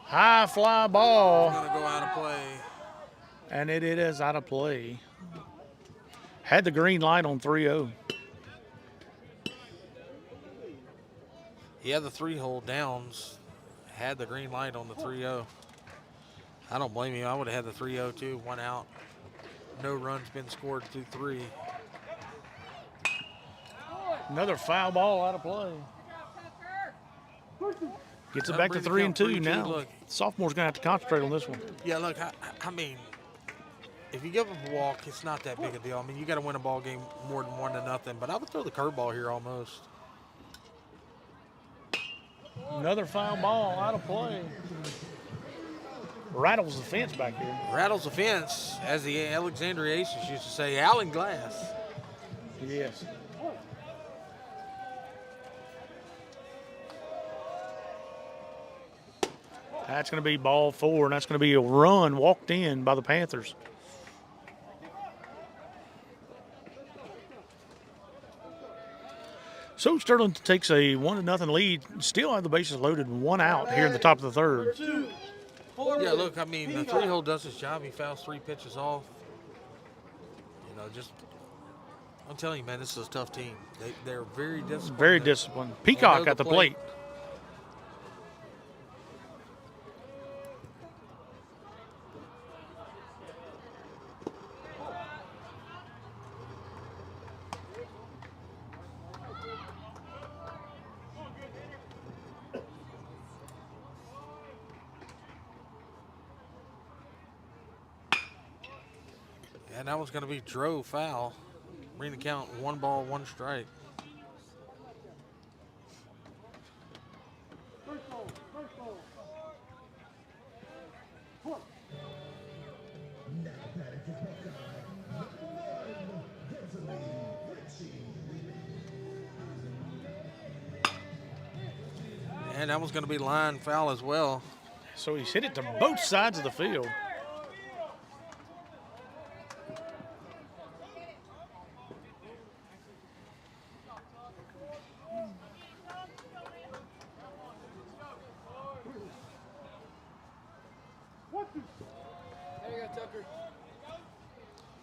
High fly ball. Going to go out of play. And it is out of play. Had the green light on 3-0. He had the 3-hole. Downs had the green light on the 3-0. I don't blame him. I would have had the 3-0 too. 1 out. No runs been scored through 3. Another foul ball out of play. Gets it back to 3-2 now. Look, Sophomore's going to have to concentrate on this one. yeah, look, I mean, if you give him a walk, it's not that big a deal. I mean, you got to win a ball game more than 1-0, but I would throw the curveball here almost. Another foul ball out of play. Rattles the fence back here. Rattles the fence, as the Alexandria Aces used to say, Allen Glass. Yes. That's going to be ball 4, and that's going to be a run walked in by the Panthers. So Sterlington takes a 1-0 lead. Still have the bases loaded, 1 out here in the top of the third. Yeah, look, I mean, the 3-hole does his job. He fouls 3 pitches off. I'm telling you, man, this is a tough team. They're very disciplined. Very disciplined. Peacock at the plate. And that was going to be drove foul. Bring the count 1 ball, 1 strike. And that was going to be line foul as well. So he's hit it to both sides of the field.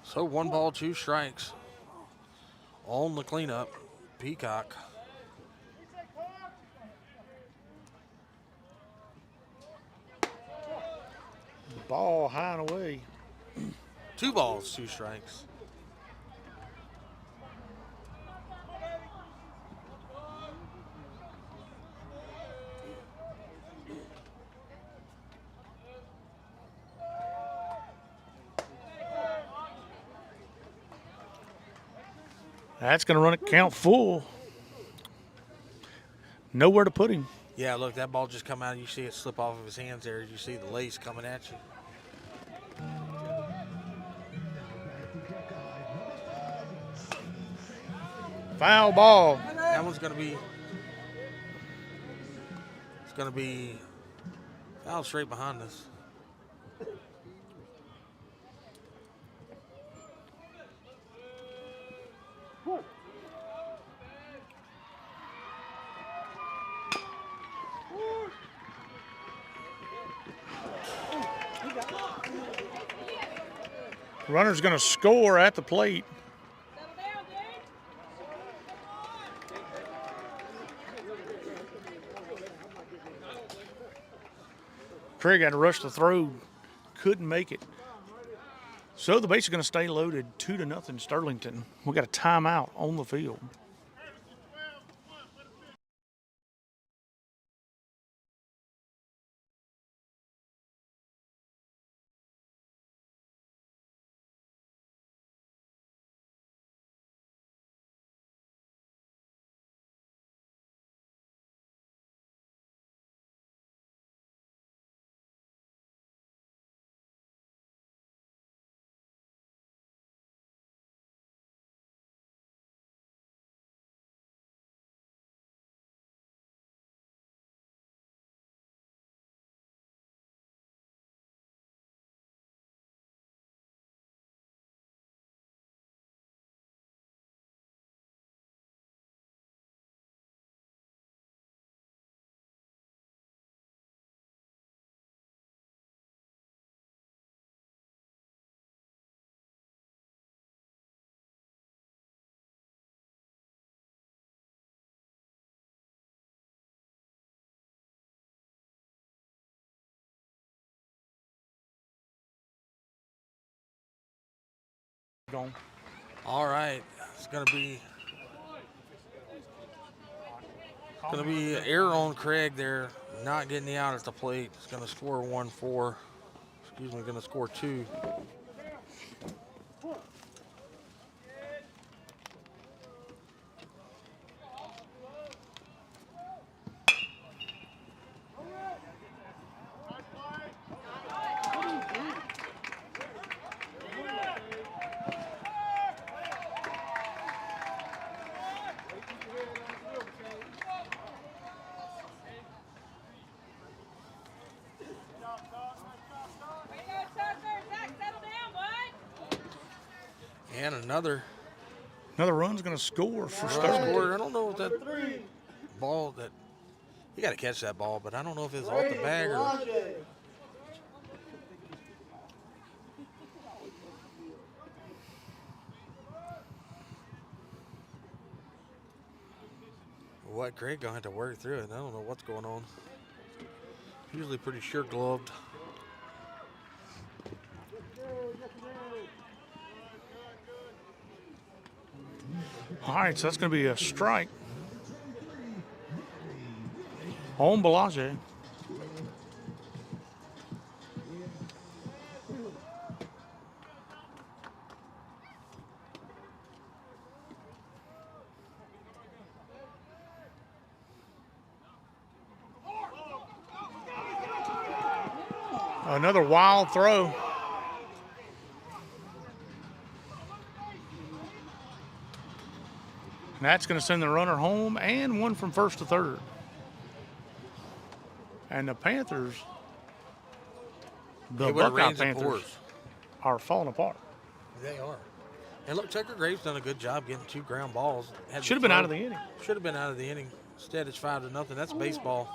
So 1 ball, 2 strikes on the cleanup. Peacock. Ball high and away. 2 balls, 2 strikes. That's going to run it count full. Nowhere to put him. Yeah, look, that ball just come out. You see it slip off of his hands there. You see the lace coming at you. Foul ball. That one's going to be, it's going to be foul straight behind us. Runner's going to score at the plate. Craig had to rush the throw, couldn't make it. So the base is going to stay loaded, 2-0 Sterlington. We got a timeout on the field. Gone. All right, it's going to be error on Craig there, not getting the out at the plate. It's going to score 1-4. Excuse me, going to score 2. And another run's going to score for run Sterlington. scored. I don't know if that ball that you got to catch that ball, but I don't know if it's off the bag or. What Craig gonna have to work through it. I don't know what's going on. Usually pretty sure gloved. All right, so that's going to be a strike on Belage. Another wild throw. And that's going to send the runner home and one from first to third. And the Panthers, the Buckeye Panthers, are falling apart. They are. And look, Tucker Graves done a good job getting 2 ground balls. Should have been out of the inning. Should have been out of the inning. Instead, it's 5-0. That's baseball.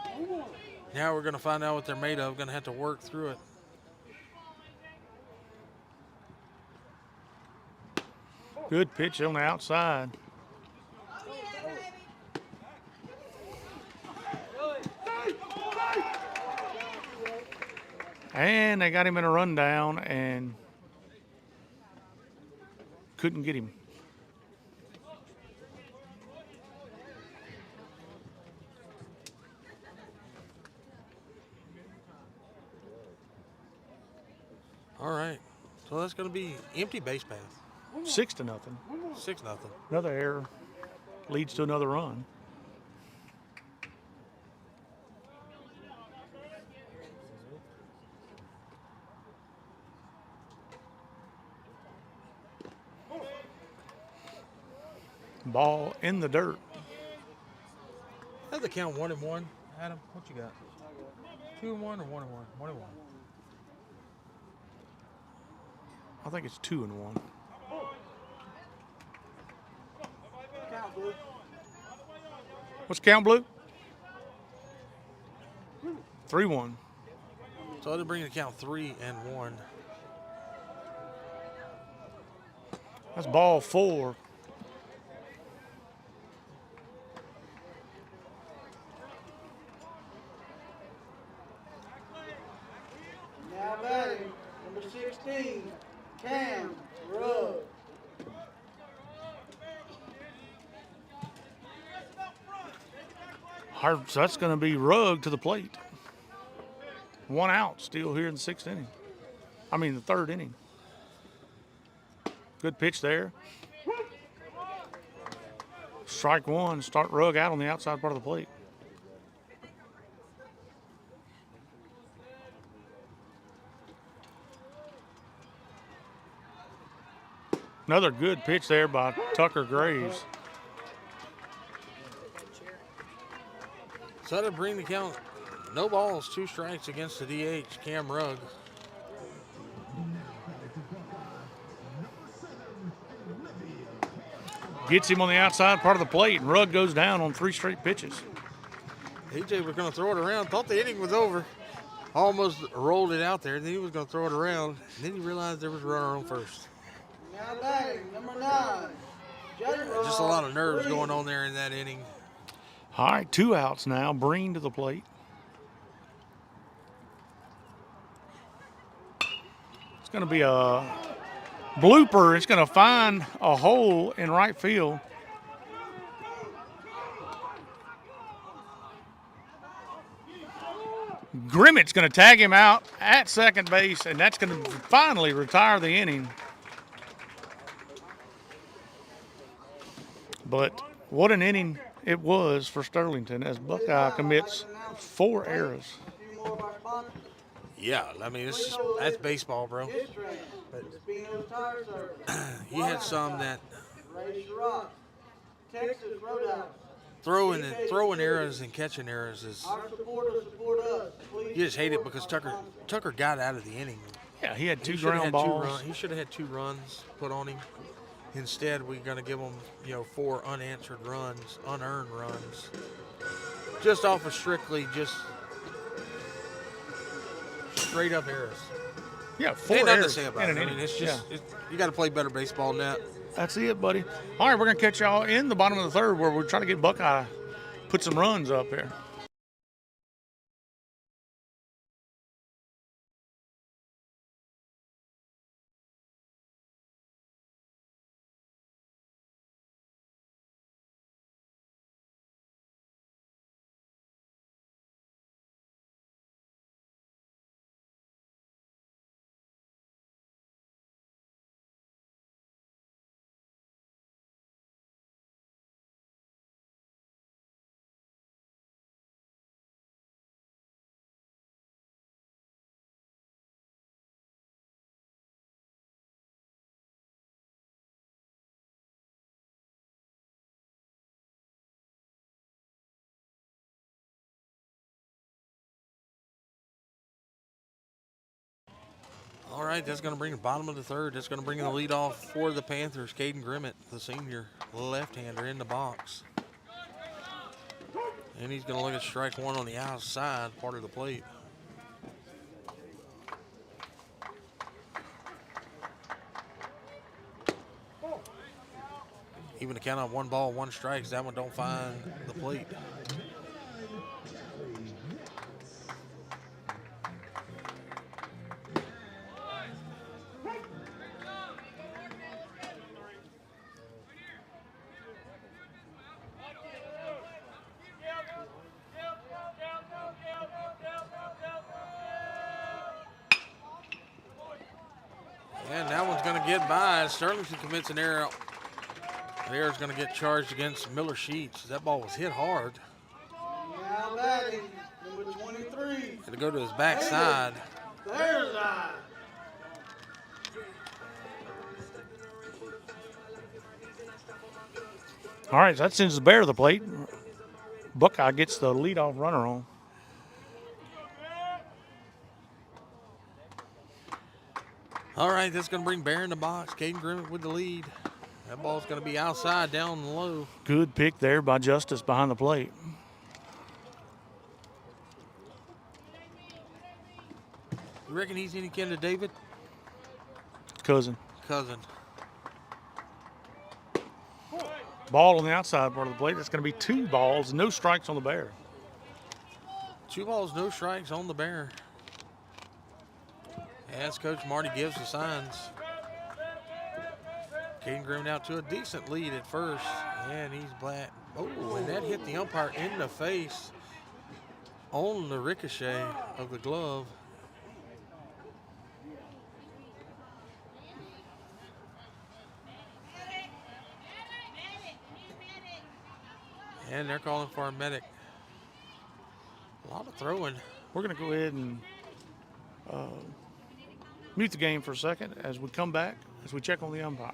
Now we're going to find out what they're made of. Going to have to work through it. Good pitch on the outside. And they got him in a rundown and couldn't get him. All right. So that's going to be empty base path. 6-0. 6-0. Another error leads to another run. Ball in the dirt. Have the count 1-1. Adam, what you got? 2-1 or 1-1? 1-1. I think it's 2-1. Count, Blue. What's the count, Blue? 3-1. So it'll bring the count 3-1. That's ball 4. Now batting, number 16, Cam Rugg. So that's going to be Rugg to the plate. 1 out still here in the 6th inning. I mean the 3rd inning. Good pitch there. Strike 1, start Rugg out on the outside part of the plate. Another good pitch there by Tucker Graves. So that'll bring the count. No balls, 2 strikes against the DH, Cam Rugg. Gets him on the outside part of the plate, and Rugg goes down on 3 straight pitches. AJ was going to throw it around. Thought the inning was over. Almost rolled it out there. Then he was going to throw it around. And then he realized there was a runner on first. Now batting, number 9, J-Rod. Just a lot of nerves going on there in that inning. All right, 2 outs now. Breen to the plate. It's going to be a blooper. It's going to find a hole in right field. Grimmett's going to tag him out at second base, and that's going to finally retire the inning. But what an inning it was for Sterlington as Buckeye commits 4 errors. Yeah, I mean, that's baseball, bro. But you had some that throwing errors and catching errors is you just hate it because Tucker got out of the inning. Yeah, he had 2 ground balls. He should have had 2 runs put on him. Instead, we're going to give him, 4 unanswered runs, unearned runs, just off of strictly just straight up errors. Yeah, 4 Ain't errors nothing to say about in it. an I mean, inning. it's just you got to play better baseball than that. That's it, buddy. All right, we're going to catch y'all in the bottom of the 3rd where we're trying to get Buckeye put some runs up here. All right, that's going to bring the bottom of the third. That's going to bring the lead off for the Panthers. Caden Grimmett, the senior left-hander, in the box. And he's going to look at strike one on the outside part of the plate. Even to count on 1 ball, 1 strike, that one don't find the plate. And that one's going to get by. Sterlington commits an error. The error is going to get charged against Miller Sheets. That ball was hit hard. Now batting, number 23. It'll go to his backside. There's that. All right, so that sends the bear to the plate. Buckeye gets the leadoff runner on. All right, that's going to bring Bear in the box. Caden Grimmett with the lead. That ball's going to be outside, down low. Good pick there by Justice behind the plate. You reckon he's any kin to David? Cousin. Cousin. Ball on the outside part of the plate. That's going to be 2 balls, no strikes on the bear. 2 balls, no strikes on the Bear. As Coach Marty gives the signs. Caden Grimmett out to a decent lead at first, and he's black. Oh, and that hit the umpire in the face on the ricochet of the glove. And they're calling for a medic. A lot of throwing. We're going to go ahead and mute the game for a second as we come back, as we check on the umpire.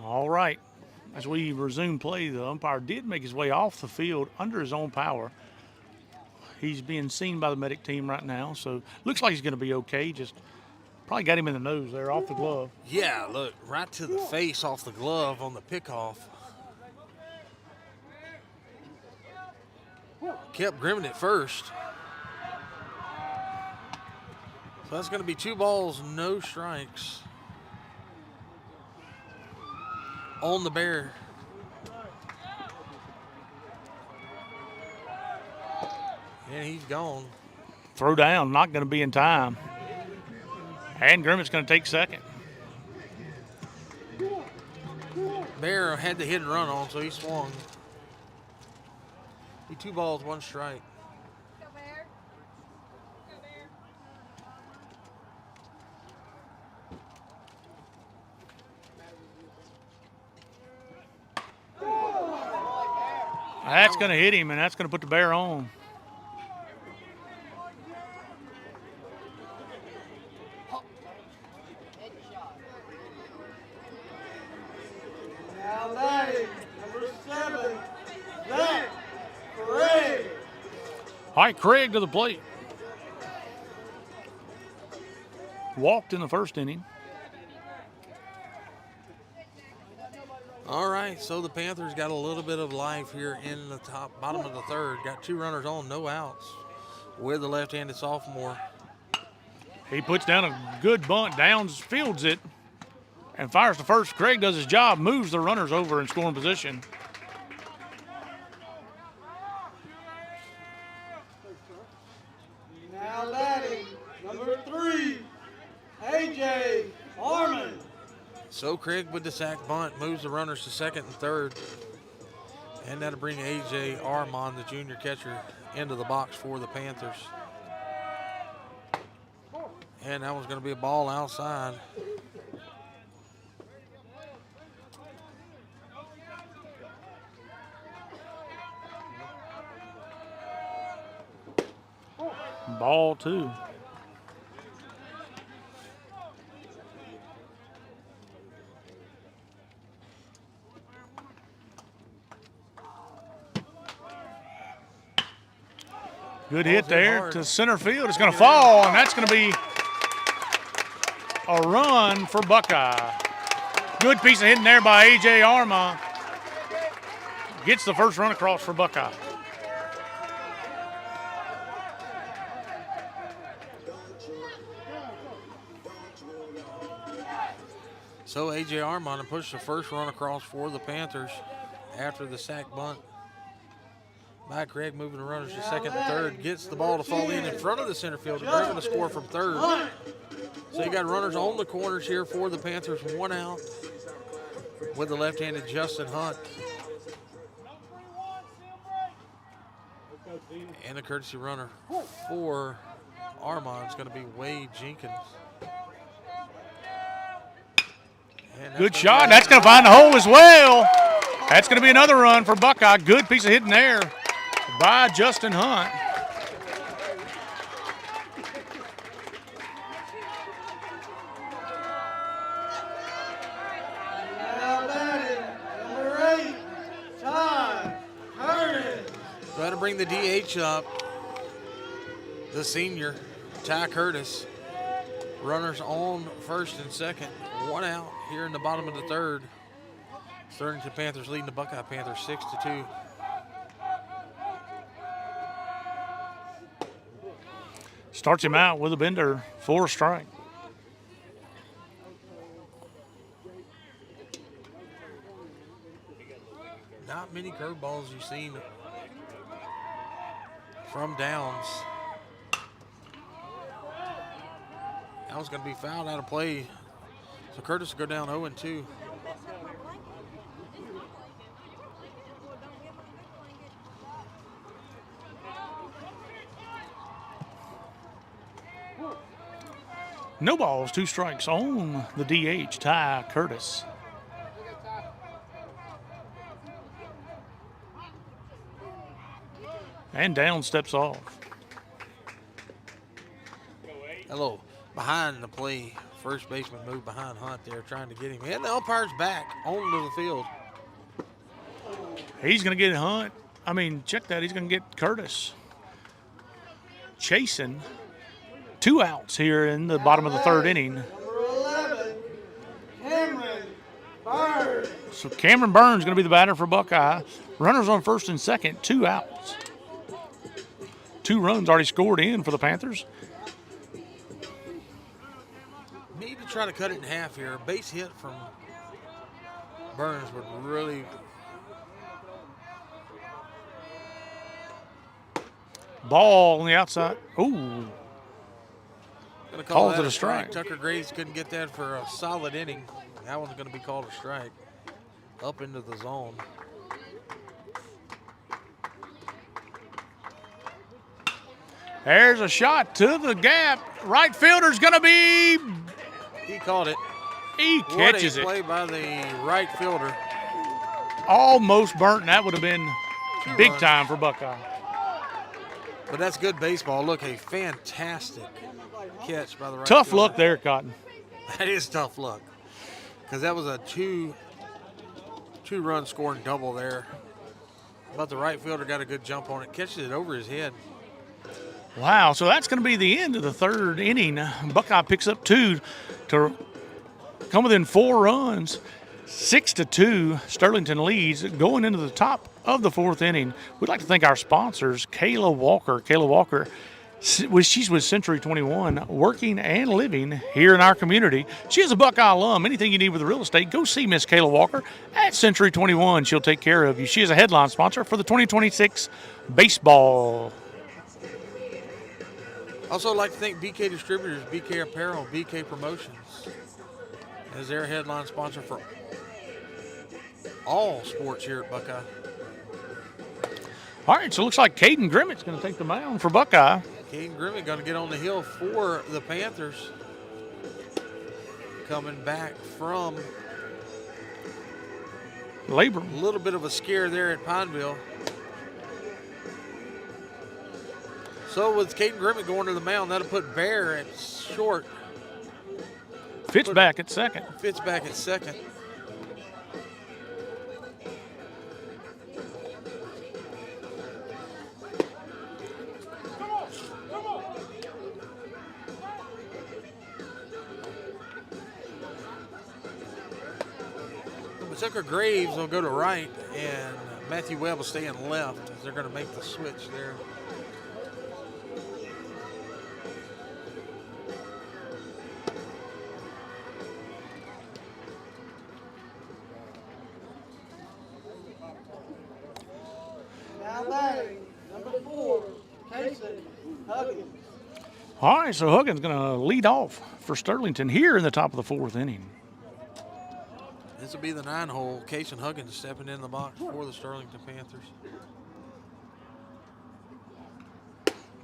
All right. As we resume play, the umpire did make his way off the field under his own power. He's being seen by the medic team right now, so looks like he's going to be okay. Just probably got him in the nose there off the glove. Yeah, look, right to the face off the glove on the pickoff. Kept Grimmett at first. So that's going to be 2 balls, no strikes on the Bear. And he's gone. Throw down, not going to be in time. And Grimmett's going to take second. Bear had the hit and run on, so he swung. He 2 balls, 1 strike. That's going to hit him, and that's going to put the Bear on. Now batting, number 7, Zach Craig. All right, Craig to the plate. Walked in the first inning. All right, so the Panthers got a little bit of life here in the bottom of the third. Got 2 runners on, no outs with the left-handed sophomore. He puts down a good bunt, Downs fields it, and fires the first. Craig does his job, moves the runners over in scoring position. Now batting, number 3, AJ Harmon. So Craig with the sack bunt moves the runners to second and third. And that'll bring A.J. Armand, the junior catcher, into the box for the Panthers. And that was going to be a ball outside. Ball 2. Good hit there to center field. It's going to fall, and that's going to be a run for Buckeye. Good piece of hitting there by A.J. Arma. Gets the first run across for Buckeye. So A.J. Armand pushed the first run across for the Panthers after the sack bunt by Craig, moving the runners to second and third. Gets the ball to fall in front of the center fielder. They're going to score from third. So you got runners on the corners here for the Panthers. 1 out with the left-handed Justin Hunt. And the courtesy runner for Armand is going to be Wade Jenkins. Good shot. That's going to find the hole as well. That's going to be another run for Buckeye. Good piece of hitting there by Justin Hunt. Now batting, number 8, Ty Curtis. Trying to bring the DH up, the senior, Ty Curtis. Runners on first and second. 1 out here in the bottom of the third. Sterlington Panthers leading the Buckeye Panthers 6-2. Starts him out with a bender, 4 strike. Not many curveballs you've seen from Downs. That was going to be fouled out of play. So Curtis will go down 0-2. No balls, 2 strikes on the DH, Ty Curtis. And down steps off. Hello, behind the play. First baseman moved behind Hunt there, trying to get him. And the umpire's back onto the field. He's going to get Hunt. I mean, check that. He's going to get Curtis. Chasing. 2 outs here in the bottom of the third inning. Number 11, Cameron Burns. So Cameron Burns going to be the batter for Buckeye. Runners on first and second, 2 outs. 2 runs already scored in for the Panthers. Need to try to cut it in half here. A base hit from Burns would really. Ball on the outside. Ooh. Calls it a strike. Tucker Graves couldn't get that for a solid inning. That one's going to be called a strike. up into the zone. There's a shot to the gap. Right fielder's going to be. He caught it. He catches what a it. play by the right fielder. Almost burnt, and that would have been big runs. time for Buckeye. But that's good baseball. Look, a fantastic catch by the right Tough fielder. luck there, Cotton. That is tough luck. Because that was a two-run scoring double there. But the right fielder got a good jump on it, catches it over his head. Wow, so that's going to be the end of the third inning. Buckeye picks up 2 to come within 4 runs. 6-2, Sterlington leads going into the top of the 4th inning. We'd like to thank our sponsors, Kayla Walker. Kayla Walker, she's with Century 21, working and living here in our community. She is a Buckeye alum. Anything you need with real estate, go see Miss Kayla Walker at Century 21. She'll take care of you. She is a headline sponsor for the 2026 baseball. Also like to thank BK Distributors, BK Apparel, BK Promotions as their headline sponsor for all sports here at Buckeye. All right, so it looks like Caden Grimmett's going to take the mound for Buckeye. Caden Grimmett going to get on the hill for the Panthers. Coming back from Labor. a little bit of a scare there at Pineville. So with Caden Grimmett going to the mound, that'll put Bear at short. Fitz back at second. Fitz back at second. Tucker Graves will go to right, and Matthew Webb will stay in left as they're going to make the switch there. Now batting, number 4, Casey Huggins. All right, so Huggins going to lead off for Sterlington here in the top of the 4th inning. This will be the 9-hole. Casey Huggins stepping in the box for the Sterlington Panthers.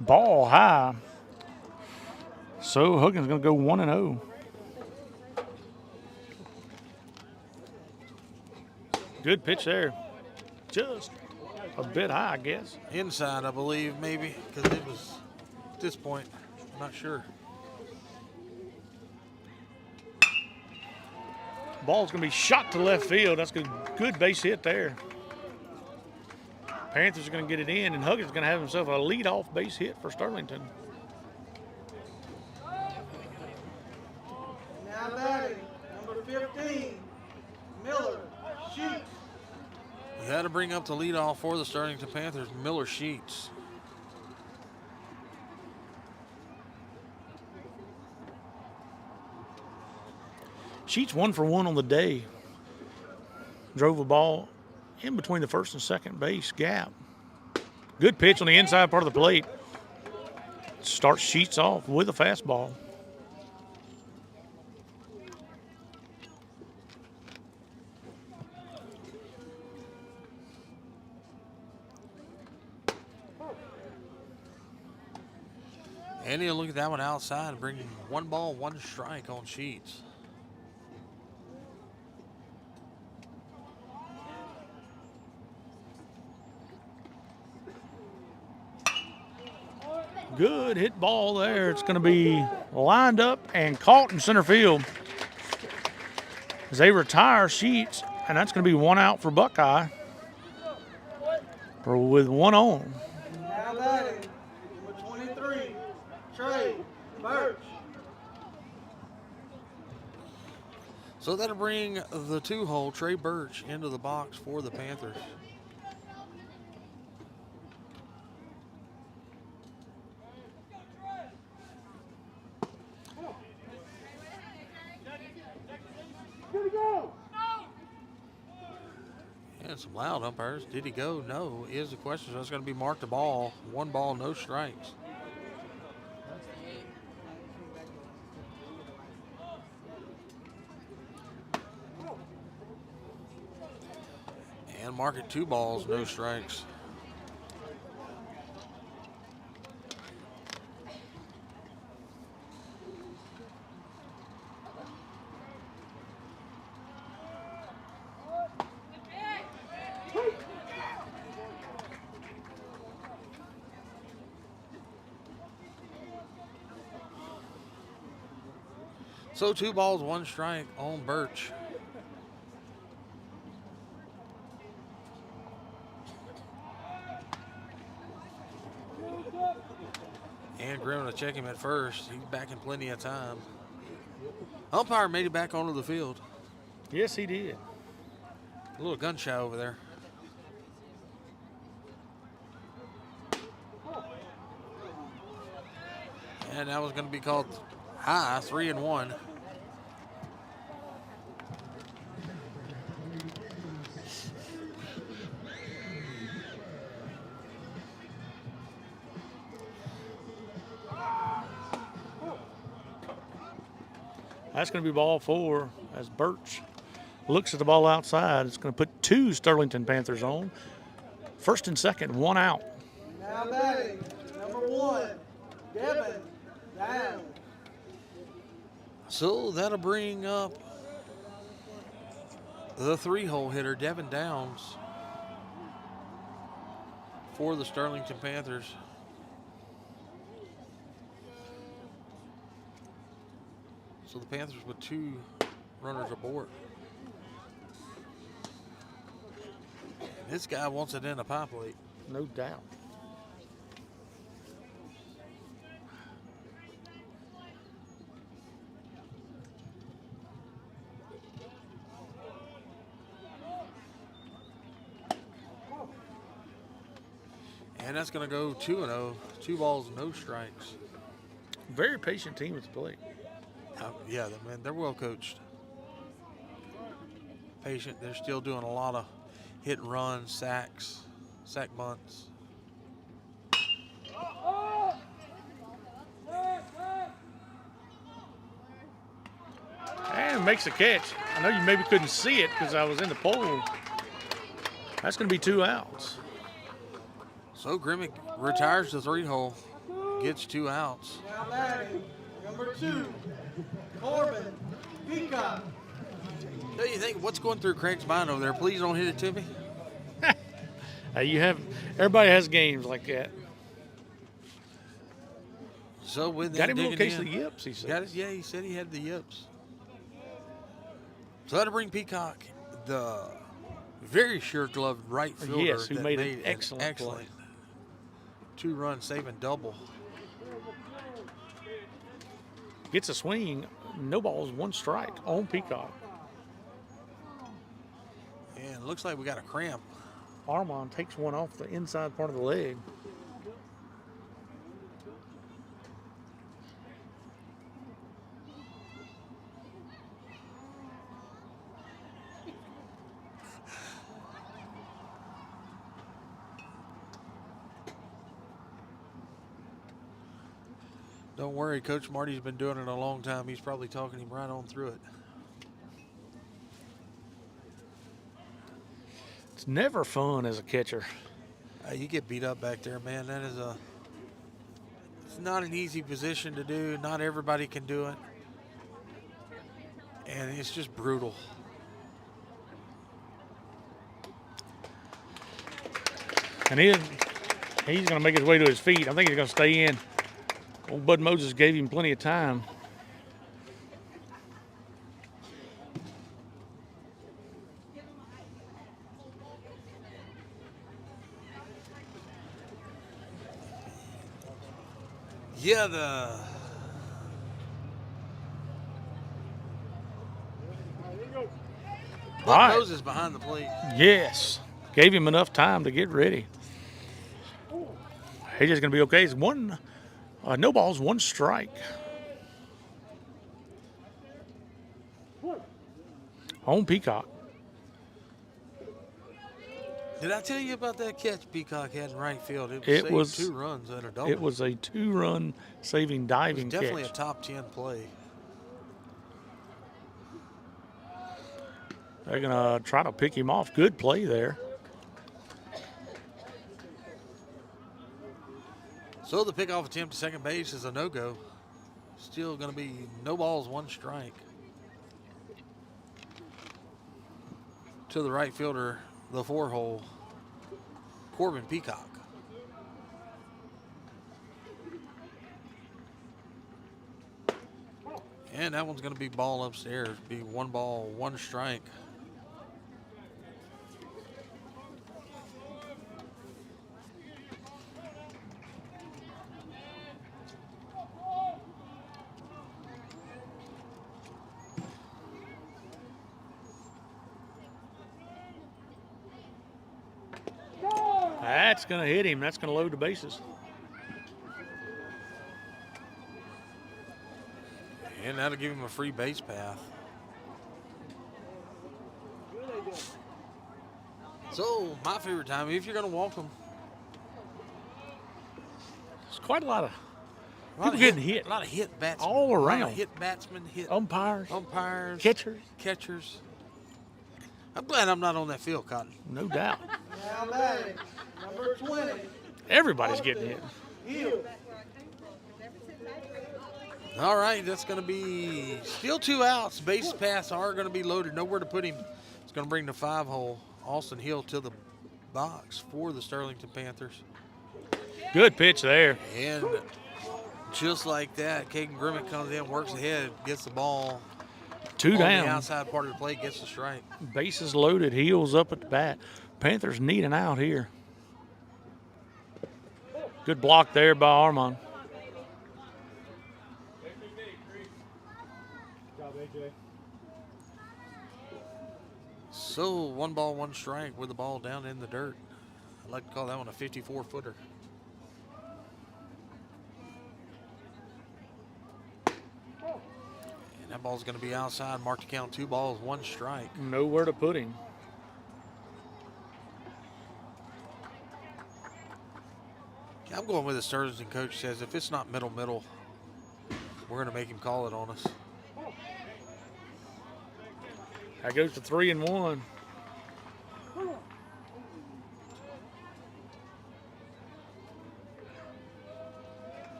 Ball high. So Huggins going to go 1-0. Good pitch there. Just a bit high, I guess. Inside, I believe, maybe, because it was at this point, I'm not sure. Ball's going to be shot to left field. That's a good base hit there. Panthers are going to get it in, and Huggins is going to have himself a leadoff base hit for Sterlington. Now batting, number 15, Miller Sheets. We had to bring up the leadoff for the Sterlington Panthers, Miller Sheets. Sheets 1 for 1 on the day. Drove a ball in between the first and second base gap. Good pitch on the inside part of the plate. Starts Sheets off with a fastball. And he'll look at that one outside, bringing 1 ball, 1 strike on Sheets. Good hit ball there. It's going to be lined up and caught in center field as they retire Sheets, and that's going to be 1 out for Buckeye or with 1 on. Now batting, number 23, Trey Birch. So that'll bring the 2-hole, Trey Birch, into the box for the Panthers. And some loud umpires. Did he go? No, is the question. So it's going to be marked a ball. 1 ball, no strikes. And mark it 2 balls, no strikes. So 2 balls, 1 strike on Birch. And Grimm to check him at first. He's back in plenty of time. Umpire made it back onto the field. Yes, he did. A little gun shy over there. And that was going to be called high, 3-1. That's going to be ball 4 as Birch looks at the ball outside. It's going to put 2 Sterlington Panthers on. First and second, 1 out. Now batting, number 1, Devin Down. So that'll bring up the 3-hole hitter, Devin Downs, for the Sterlington Panthers. So the Panthers with 2 runners aboard. This guy wants it in a pie plate. No doubt. And that's going to go 2-0. 2 balls, no strikes. Very patient team at the plate. Yeah, man, they're well coached. Patient. They're still doing a lot of hit and run, sacks, sack bunts. And makes a catch. I know you maybe couldn't see it because I was in the pole. That's going to be 2 outs. So Grimmick retires the 3-hole, gets 2 outs. Now batting, number 2, Corbin Peacock. What do you think? What's going through Craig's mind over there? Please don't hit it to me. Everybody has games like that. So with Got that him a little digging case of in, the yips, he said. yeah, he said he had the yips. So that'll bring Peacock, the very sure-gloved right fielder. Yes, who that made an excellent play. 2-run saving double. Gets a swing, no balls, 1 strike on Peacock. And it looks like we got a cramp. Armand takes one off the inside part of the leg. Don't worry, Coach Marty's been doing it a long time. He's probably talking him right on through it. It's never fun as a catcher. You get beat up back there, man. It's not an easy position to do. Not everybody can do it. And it's just brutal. And he's going to make his way to his feet. I think he's going to stay in. Old Bud Moses gave him plenty of time. Yeah, the All right. Moses behind the plate. Yes. Gave him enough time to get ready. He's just going to be okay. It's no balls, 1 strike. On Peacock. Did I tell you about that catch Peacock had in right field? It was saved 2 runs and a double. It was a 2-run saving diving catch. Definitely a top 10 play. They're going to try to pick him off. Good play there. So the pickoff attempt to second base is a no-go. Still going to be no balls, 1 strike. To the right fielder, the 4-hole, Corbin Peacock. And that one's going to be ball upstairs. Be 1 ball, 1 strike. That's going to hit him. That's going to load the bases. And that'll give him a free base path. So, my favorite time, if you're going to walk them. It's quite a lot of people getting hit. A lot of hit batsmen. All around. A lot of hit batsmen, hit Umpires, catchers. I'm glad I'm not on that field, Cotton. No doubt. Now batting, number 20. Everybody's getting hit. Hill. All right, that's going to be still 2 outs. Base paths are going to be loaded. Nowhere to put him. It's going to bring the 5-hole, Austin Hill, to the box for the Sterlington Panthers. Good pitch there. And just like that, Caden Grimmick comes in, works ahead, gets the ball. 2 on down. the outside part of the plate, gets the strike. Bases loaded. Heels up at the bat. Panthers need an out here. Good block there by Armand. So 1 ball, 1 strike with the ball down in the dirt. I'd like to call that one a 54-footer. And that ball's going to be outside. Mark to count 2 balls, 1 strike. Nowhere to put him. I'm going with the Sterlington coach says if it's not middle, we're going to make him call it on us. That goes to 3-1.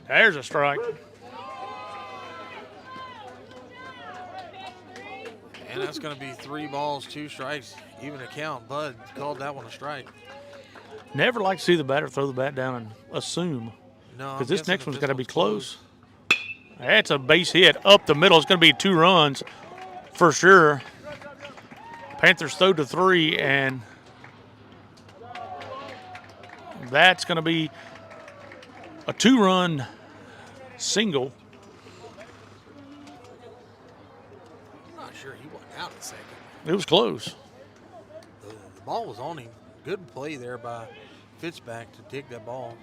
There's a strike. And that's going to be 3 balls, 2 strikes, even a count. Bud called that one a strike. Never like to see the batter throw the bat down and assume. No, Because this next one's got to be close. That's a base hit up the middle. It's going to be 2 runs for sure. Panthers throw to 3, and that's going to be a 2-run single. I'm not sure he went out in second. It was close. The ball was on him. Good play there by Fitzback to dig that ball.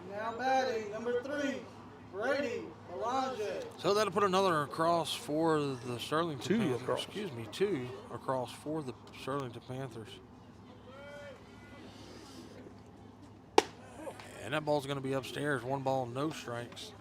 Now batting, number 3, Brady Belanger. So that'll put another across for the Sterlington 2 Panthers. across. Excuse me, 2 across for the Sterlington Panthers. And that ball's going to be upstairs. 1 ball, no strikes.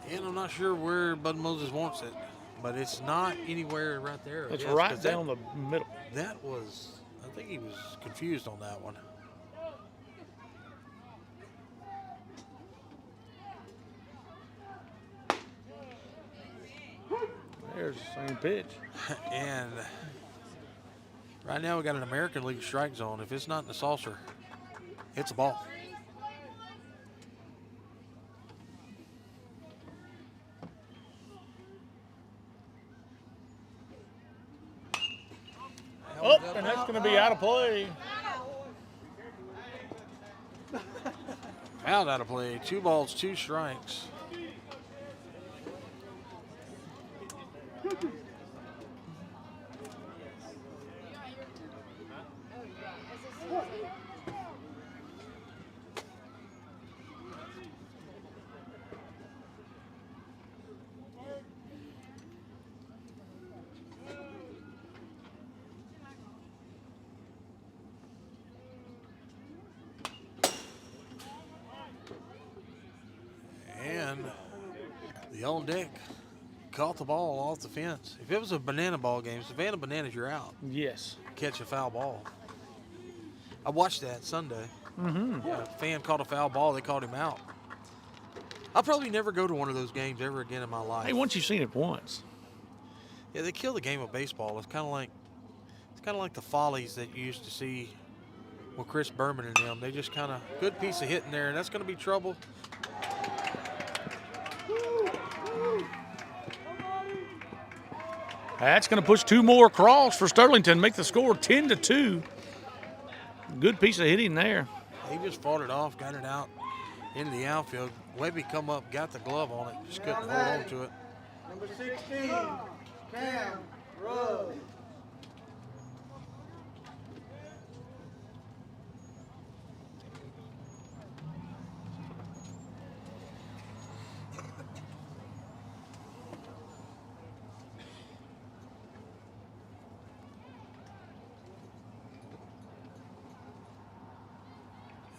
And I'm not sure where Bud Moses wants it, but it's not anywhere right there. It's Yes, right 'cause down the middle. That was, I think he was confused on that one. There's the same pitch. And right now we got an American League strike zone. If it's not in the saucer, it's a ball. Oh, and that's going to be out of play. Out of play. 2 balls, 2 strikes. The on deck caught the ball off the fence. If it was a banana ball game, Savannah Bananas, you're out. Yes. Catch a foul ball. I watched that Sunday. Mm-hmm. Yeah, a fan caught a foul ball. They called him out. I'll probably never go to one of those games ever again in my life. Hey, once you've seen it once. Yeah, they kill the game of baseball. It's kind of like the Follies that you used to see with Chris Berman and them. They just kind of good piece of hitting there, and that's going to be trouble. That's going to push 2 more across for Sterlington, make the score 10-2. Good piece of hitting there. He just fought it off, got it out into the outfield. Webby come up, got the glove on it, just couldn't hold on to it. Number 16, Cam Rugg.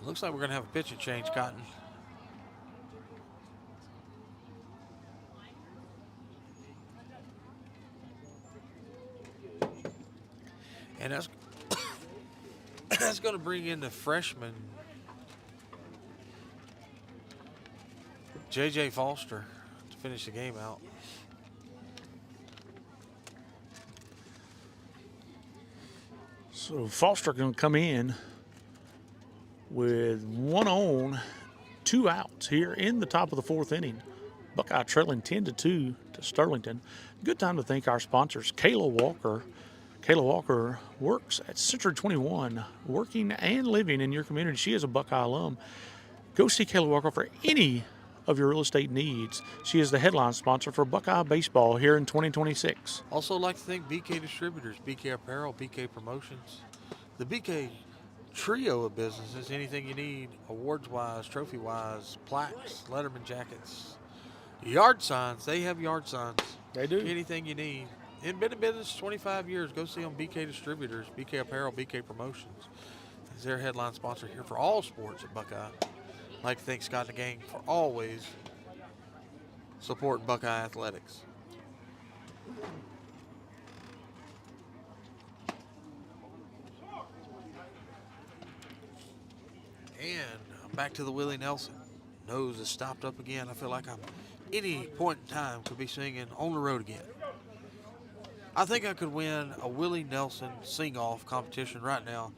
Looks like we're going to have a pitching change, Cotton. And that's going to bring in the freshman, J.J. Foster, to finish the game out. So Foster going to come in with 1 on, 2 outs here in the top of the 4th inning. Buckeye trailing 10-2 to Sterlington. Good time to thank our sponsors, Kayla Walker. Kayla Walker works at Century 21, working and living in your community. She is a Buckeye alum. Go see Kayla Walker for any of your real estate needs. She is the headline sponsor for Buckeye baseball here in 2026. Also like to thank BK Distributors, BK Apparel, BK Promotions, the BK trio of businesses. Anything you need, awards-wise, trophy-wise, plaques, Letterman jackets, yard signs. They have yard signs. They do. Anything you need. And been in business 25 years. Go see them, BK Distributors, BK Apparel, BK Promotions. Is their headline sponsor here for all sports at Buckeye. I'd like to thank Scott and the gang for always supporting Buckeye athletics. And back to the Willie Nelson. Nose is stopped up again. I feel like I'm any point in time could be singing On the Road Again. I think I could win a Willie Nelson sing-off competition right now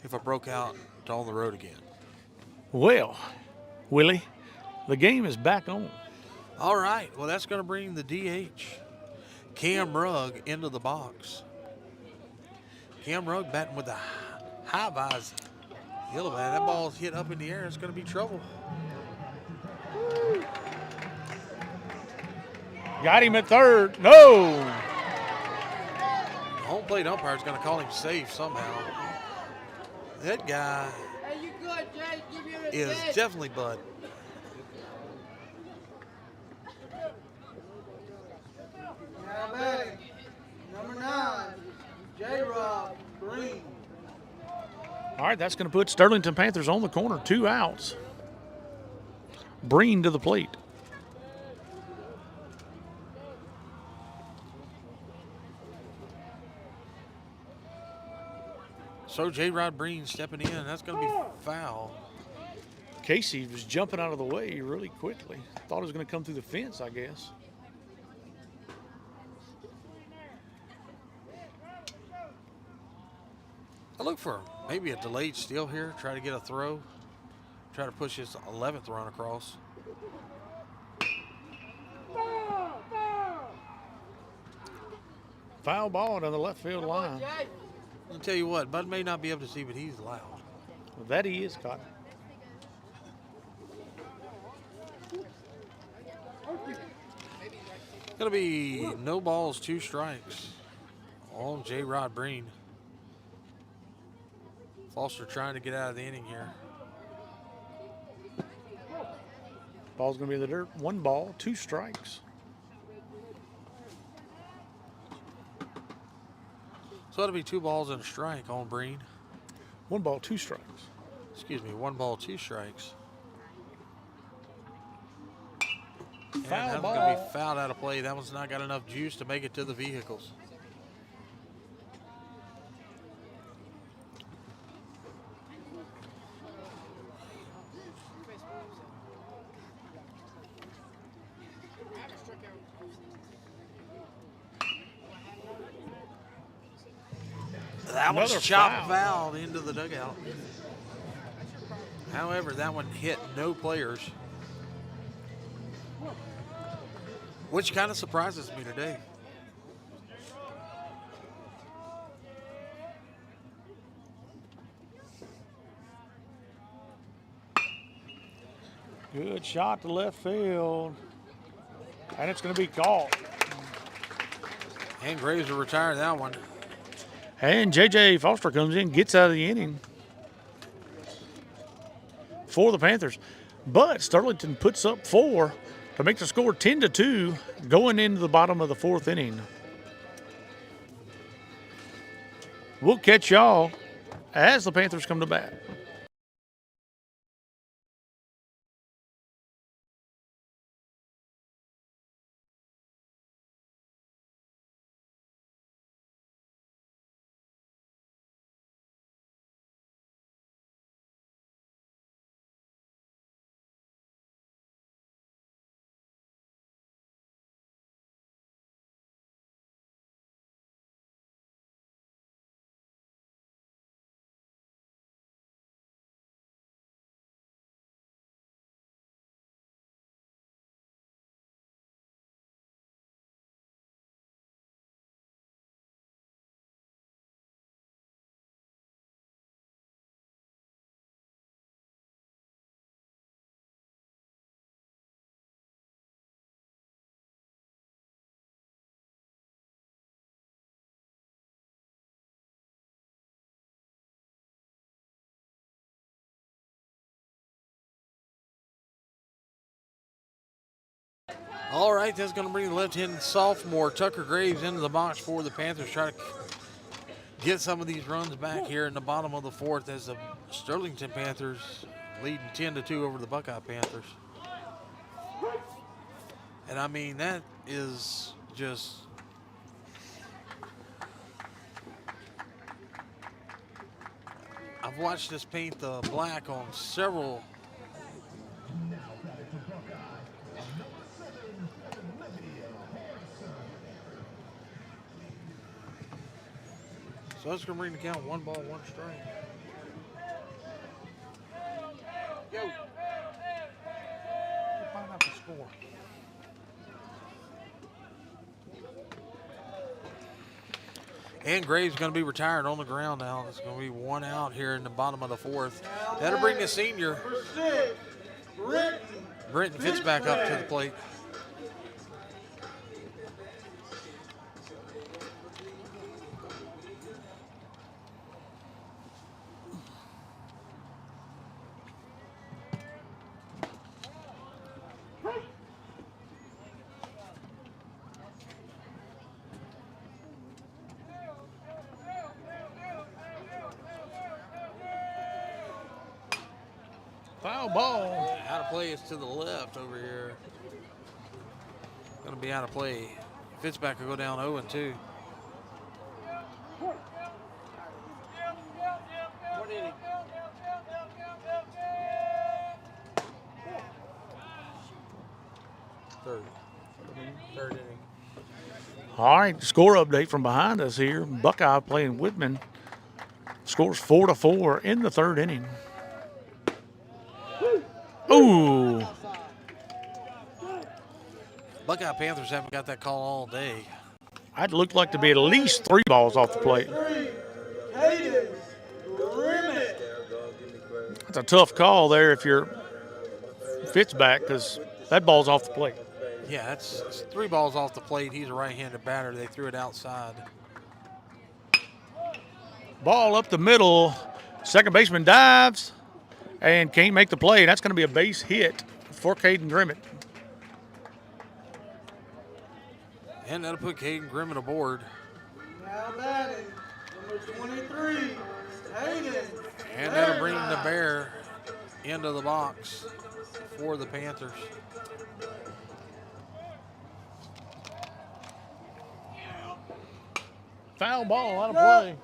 if I broke out to On the Road Again. Well, Willie, the game is back on. All right. Well, that's going to bring the DH, Cam Rugg, into the box. Cam Rugg batting with the high visor. Yellow man, that ball's hit up in the air. It's going to be trouble. Got him at third. No. The home plate umpire is going to call him safe somehow. That guy Hey, you good, Jay? Give you a is dead. definitely Bud. Now batting, number 9, J-Rob Green. All right, that's going to put Sterlington Panthers on the corner, 2 outs. Breen to the plate. So J-Rod Breen stepping in. That's going to be foul. Casey was jumping out of the way really quickly. Thought it was going to come through the fence, I guess. I look for maybe a delayed steal here. Try to get a throw. Try to push his 11th run across. Foul ball on the left field line. I'll tell you what, Bud may not be able to see, but he's loud. Well, that he is, Cotton. Going to be no balls, 2 strikes on J-Rod Breen. Foster trying to get out of the inning here. Ball's going to be in the dirt. 1 ball, 2 strikes. So it'll be 2 balls and a strike on Breen. 1 ball, 2 strikes. Excuse me, 1 ball, 2 strikes. Foul that ball. was going to be fouled out of play. That one's not got enough juice to make it to the vehicles. That was chopped fouled into the dugout. However, that one hit no players, which kind of surprises me today. Good shot to left field. And it's going to be caught. And Graves will retire that one. And J.J. Foster comes in, gets out of the inning for the Panthers. But Sterlington puts up 4 to make the score 10-2 going into the bottom of the 4th inning. We'll catch y'all as the Panthers come to bat. All right, that's going to bring the left-handed sophomore Tucker Graves into the box for the Panthers. Try to get some of these runs back here in the bottom of the 4th as the Sterlington Panthers leading 10-2 over the Buckeye Panthers. And I mean, that is just I've watched this paint the black on several so that's going to bring the count 1 ball, 1 strike. Yo. Find out the score. And Graves going to be retired on the ground now. There's going to be 1 out here in the bottom of the 4th. That'll bring the senior Brenton Fitzback up to the plate. Foul ball. Out of play is to the left over here. Going to be out of play. Fitzback will go down 0-2. Third inning. All right, score update from behind us here. Buckeye playing Whitman. Scores 4-4 in the 3rd inning. Ooh. Buckeye Panthers haven't got that call all day. I'd look like to be at least 3 balls off the plate. That's a tough call there if you're Fitzback because that ball's off the plate. Yeah, it's 3 balls off the plate. He's a right-handed batter. They threw it outside. Ball up the middle. Second baseman dives and can't make the play. That's going to be a base hit for Caden Grimmett. And that'll put Caden Grimmett aboard. Now batting, number 23, Hayden. And that'll bring the Bear into the box for the Panthers. foul ball out of play.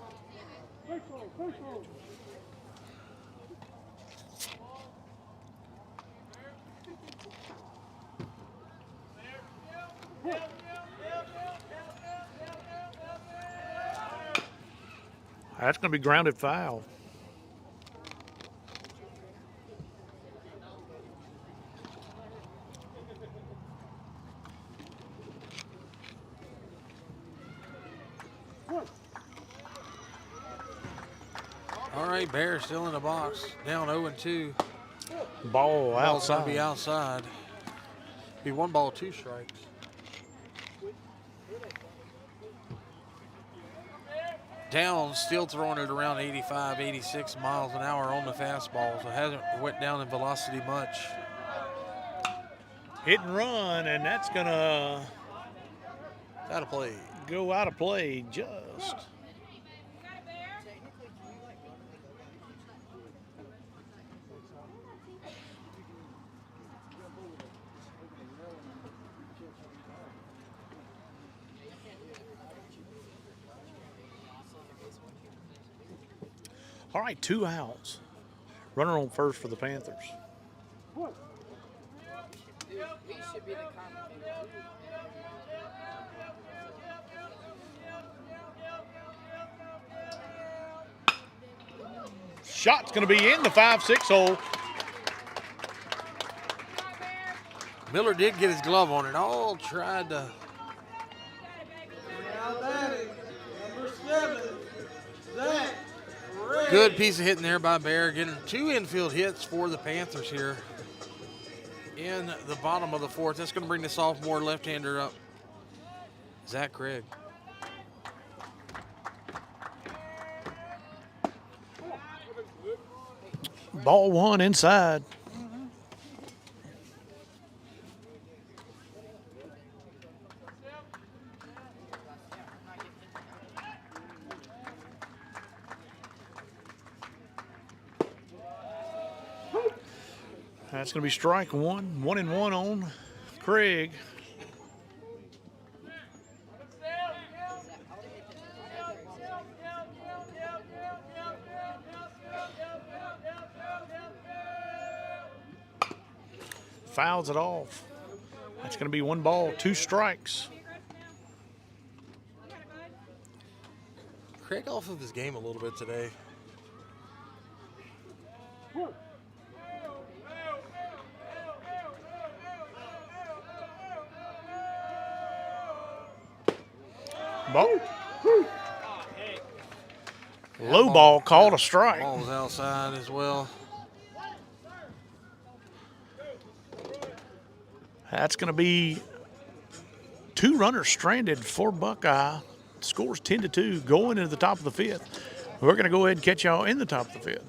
That's going to be grounded foul. All right, Bears still in the box, down 0-2. Ball Ball's outside. going to be outside. Be 1 ball, 2 strikes. Down, still throwing it around 85, 86 miles an hour on the fastball, so it hasn't went down in velocity much. Hit and run, and that's going to Out of play. go out of play just. All right, 2 outs. Runner on first for the Panthers. Shot's going to be in the 5-6 hole. Miller did get his glove on it. All tried to. Now batting, number 7, Zach Ray. Good piece of hitting there by Bear, getting 2 infield hits for the Panthers here in the bottom of the 4th. That's going to bring the sophomore left-hander up, Zach Craig. Ball 1 inside. That's going to be strike 1. 1-1 on Craig. Fouls it off. That's going to be 1 ball, 2 strikes. Craig off of his game a little bit today. Ball. Low ball called a strike. Ball was outside as well. That's going to be 2 runners stranded for Buckeye. Scores 10-2 going into the top of the 5th. We're going to go ahead and catch y'all in the top of the 5th.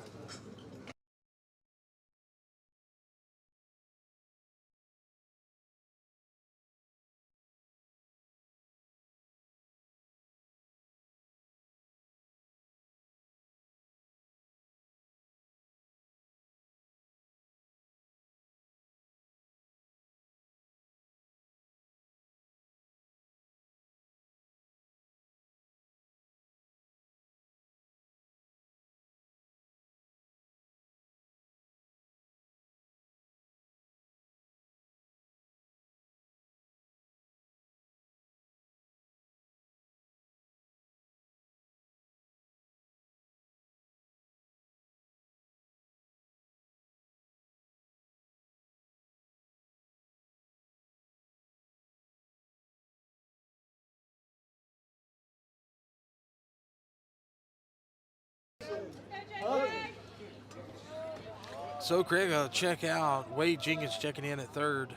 So Craig check out. Wade Jenkins checking in at 3rd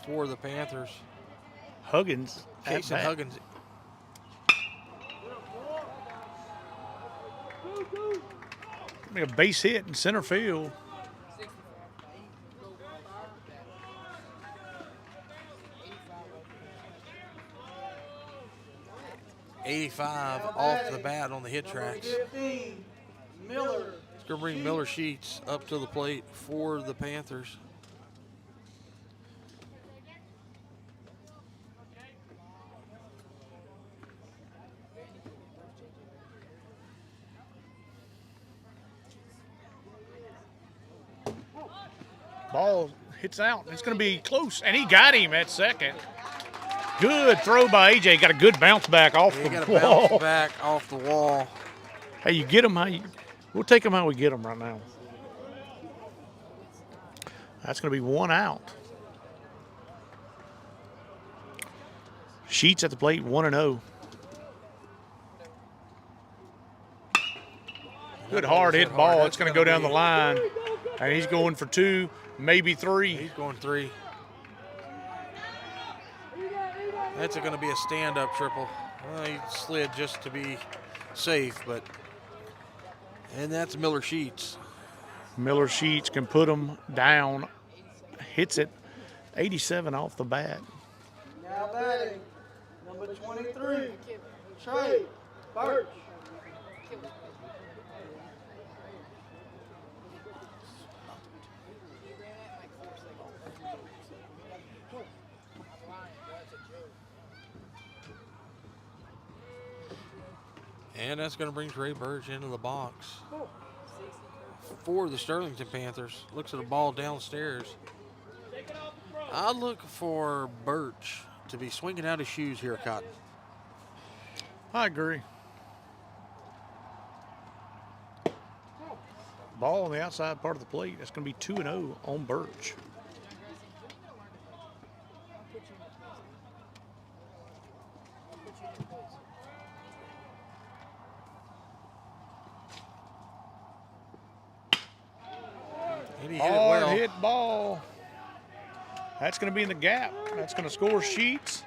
for the Panthers. Huggins. at Jason bat. Huggins. A base hit in center field. '85 off the bat on the hit tracks. 15, Miller. It's going to bring Miller Sheets up to the plate for the Panthers. Ball hits out. It's going to be close, and he got him at second. Good throw by AJ. Got a good bounce back off He the got a wall. bounce back off the wall. Hey, you get them how you. We'll take them how we get them right now. That's going to be one out. Sheets at the plate, 1-0. Good hard hit ball. It's going to go down the line, and he's going for 2, maybe 3. He's going 3. That's going to be a stand-up triple. Well, he slid just to be safe, but and that's Miller Sheets. Miller Sheets can put him down. Hits it 87 off the bat. Now batting, number 23, Trey Birch. And that's going to bring Trey Birch into the box for the Sterlington Panthers. Looks at the ball downstairs. I look for Birch to be swinging out his shoes here, Cotton. I agree. Ball on the outside part of the plate. That's going to be 2-0 on Birch. And he hit it well. Hard hit ball. That's going to be in the gap. That's going to score Sheets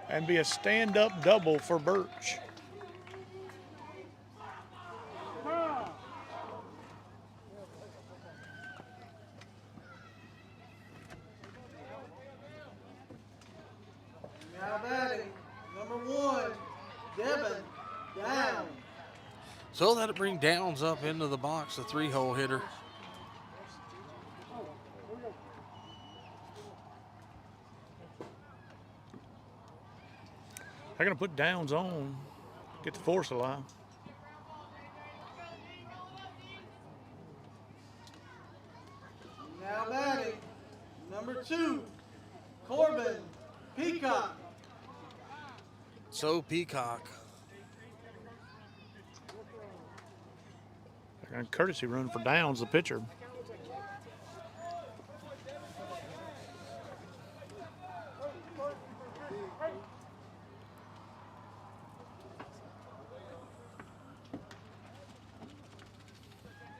and be a stand-up double for Birch. Now batting, number 1, Devin Downs. So that'll bring Downs up into the box, a 3-hole hitter. They're going to put Downs on, get the force alive. Now batting, number 2, Corbin Peacock. So Peacock. They're going to courtesy run for Downs, the pitcher.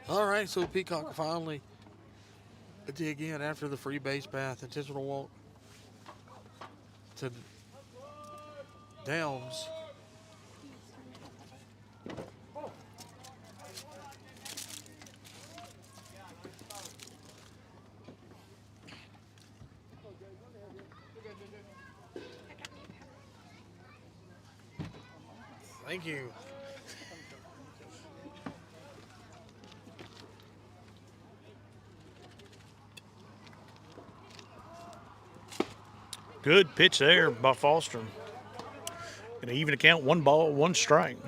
All right, so Peacock finally dig in after the free base path. Intentional walk to Downs. Thank you. Good pitch there by Foster. Going to even account, 1 ball, 1 strike.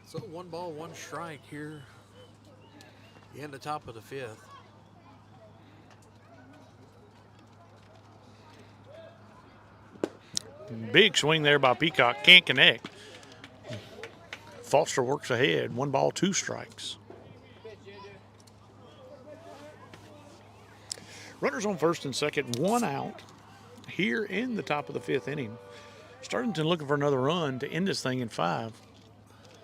So 1 ball, 1 strike here in the top of the 5th. Big swing there by Peacock. Can't connect. Foster works ahead. 1 ball, 2 strikes. Runners on first and second, 1 out here in the top of the 5th inning. Sterlington looking for another run to end this thing in 5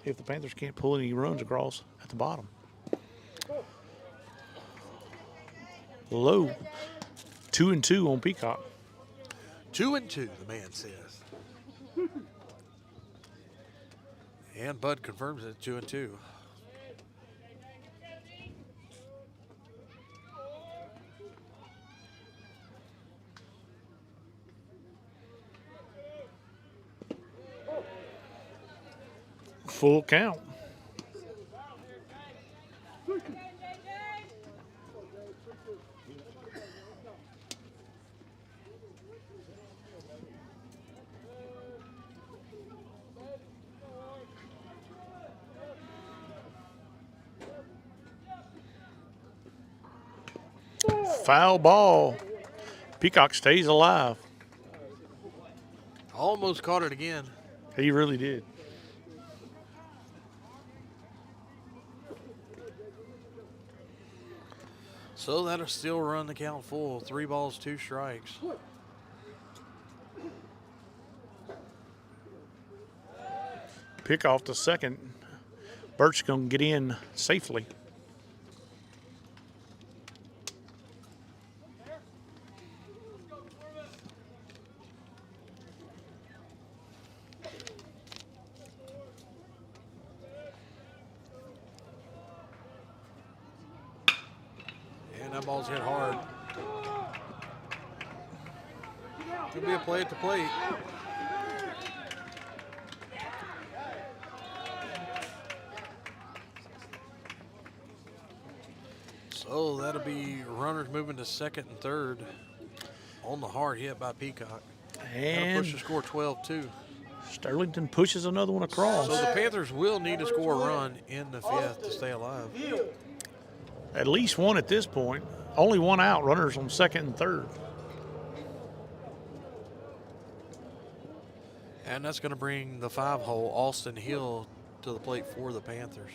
if the Panthers can't pull any runs across at the bottom. Low, 2-2 on Peacock. 2-2, the man says. And Bud confirms it, 2-2. Full count. Foul ball. Peacock stays alive. Almost caught it again. He really did. So that'll still run the count full. 3 balls, 2 strikes. Pick off the second. Burt's going to get in safely. And that ball's hit hard. Could be a play at the plate. So that'll be runners moving to second and third on the hard hit by Peacock. That'll And push the score 12-2. Sterlington pushes another one across. So the Panthers will need to score a run in the 5th to stay alive. At least one at this point. Only one out. Runners on second and third. And that's going to bring the 5-hole, Austin Hill, to the plate for the Panthers.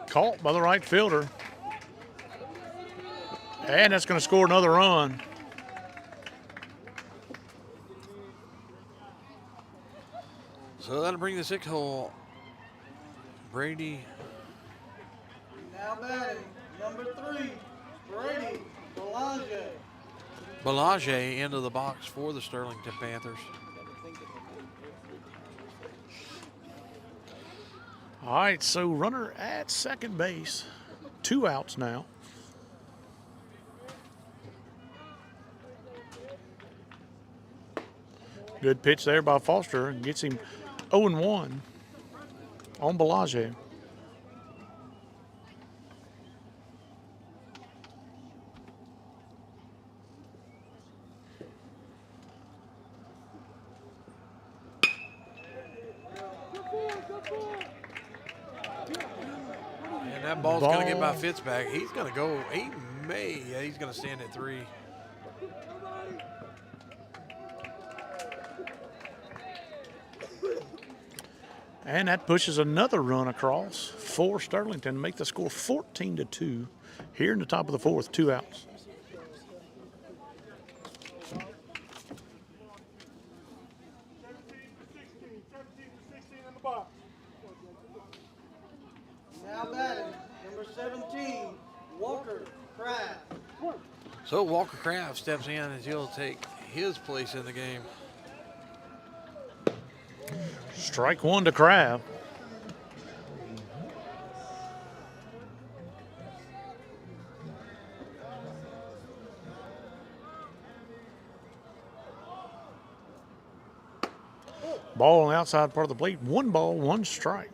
Caught by the right fielder. And that's going to score another run. So that'll bring the 6-hole. Brady. Now batting, number 3, Brady Belanger. Belanger into the box for the Sterlington Panthers. All right, so runner at second base. 2 outs now. Good pitch there by Foster and gets him 0-1 on Belanger. And that ball's going to get by Fitzpatrick. He's going to go, he's going to stand at 3. And that pushes another run across for Sterlington, make the score 14-2 here in the top of the 4th, 2 outs. Now batting, number 17, Walker Kraft. So Walker Kraft steps in as he'll take his place in the game. Strike 1 to Kraft. Ball on the outside part of the plate. 1 ball, 1 strike.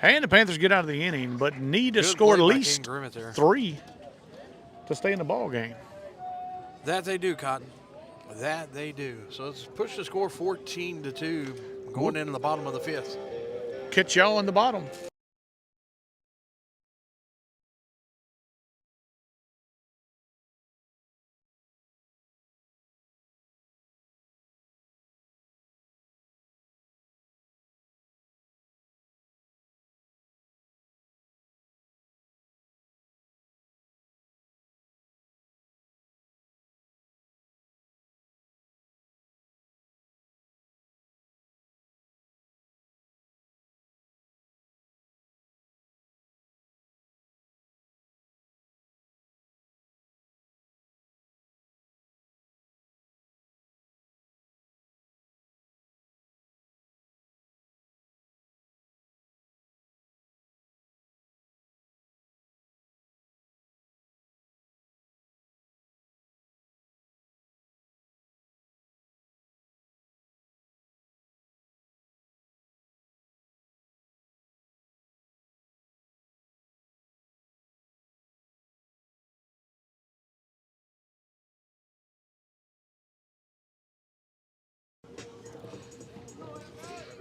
And the Panthers get out of the inning, but need to Good score at play by least King Grimmett there. 3 to stay in the ball game. That they do, Cotton. That they do. So let's push the score 14-2 going into the bottom of the 5th. Catch y'all in the bottom.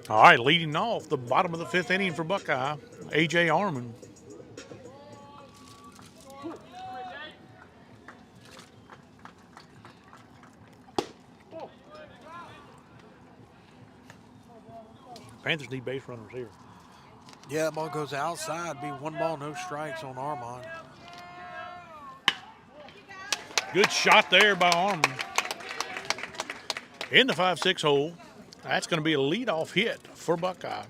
All right, leading off the bottom of the 5th inning for Buckeye, A.J. Armon. Panthers need base runners here. Yeah, that ball goes outside. Be 1 ball, no strikes on Armon. Good shot there by Armon. In the 5-6 hole. That's going to be a leadoff hit for Buckeye.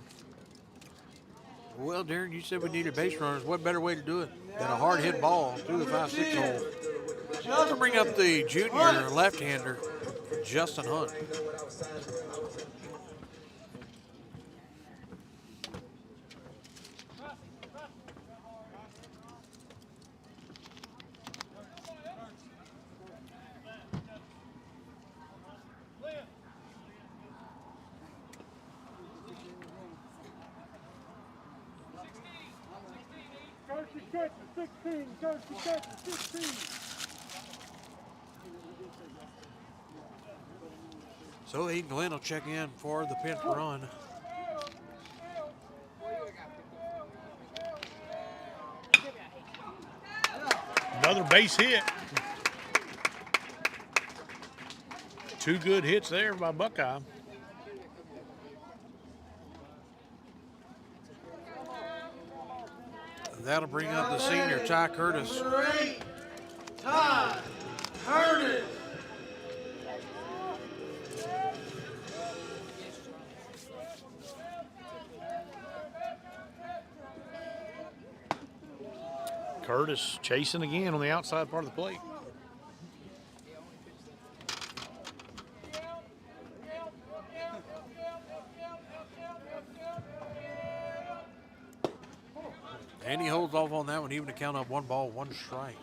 Well, Darren, you said we needed base runners. What better way to do it than a hard hit ball through the 5-6 hole? Just to bring up the junior left-hander, Justin Hunt. So Aiden Glenn will check in for the 5th run. Another base hit. 2 good hits there by Buckeye. That'll bring up the senior, Ty Curtis. Number 8, Ty Curtis. Curtis chasing again on the outside part of the plate. And he holds off on that one, even to count up 1 ball, 1 strike.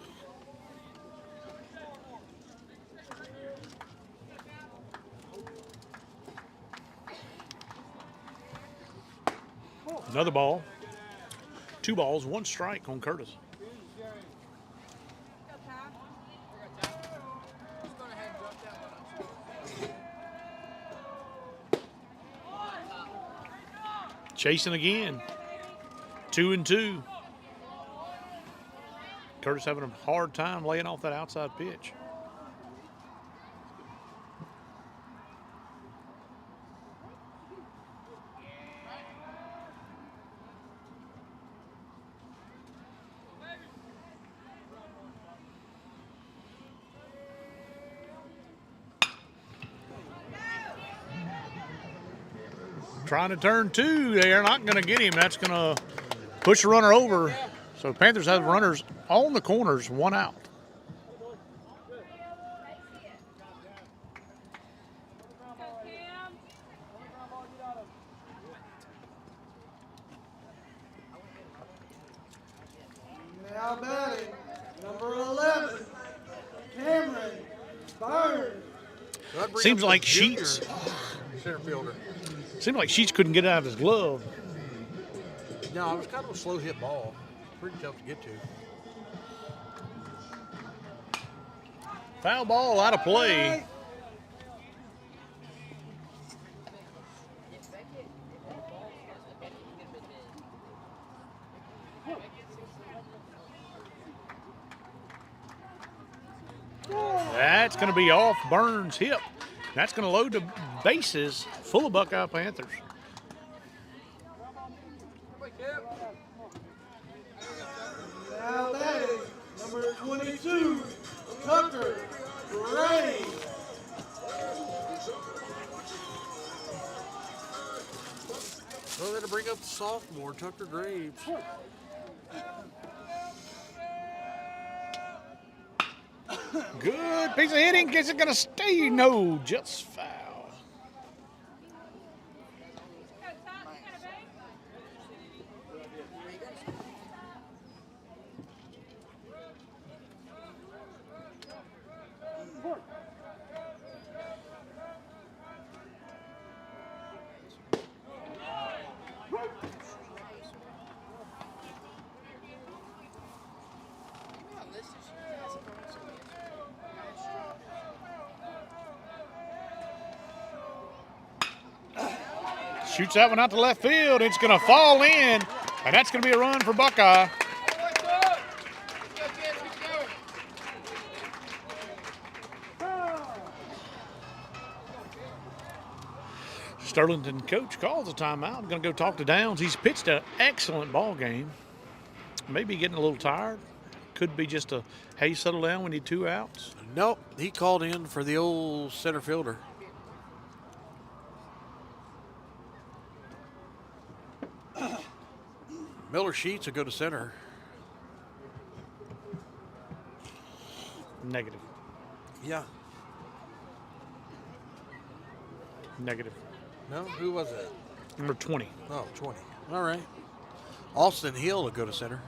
Another ball. 2 balls, 1 strike on Curtis. Chasing again. 2-2. Curtis having a hard time laying off that outside pitch. Trying to turn 2. They're not going to get him. That's going to push the runner over. So Panthers have runners on the corners, 1 out. Now batting, number 11, Cameron Burns. Seems like Sheets. Center fielder. Seems like Sheets couldn't get it out of his glove. No, it was kind of a slow hit ball. Pretty tough to get to. Foul ball out of play. That's going to be off Burns' hip. That's going to load the bases full of Buckeye Panthers. Now batting, number 22, Tucker Gray. So that'll bring up the sophomore, Tucker Graves. Good piece of hitting. Is it going to stay? No, just foul. Shoots that one out to left field. It's going to fall in, and that's going to be a run for Buckeye. Sterlington coach calls a timeout. I'm going to go talk to Downs. He's pitched an excellent ball game. Maybe getting a little tired. Could be just a, hey, settle down, we need 2 outs. Nope, he called in for the old center fielder. Miller Sheets will go to center. Negative. Yeah. Negative. No, who was that? Number 20. Oh, 20. All right. Austin Hill will go to center.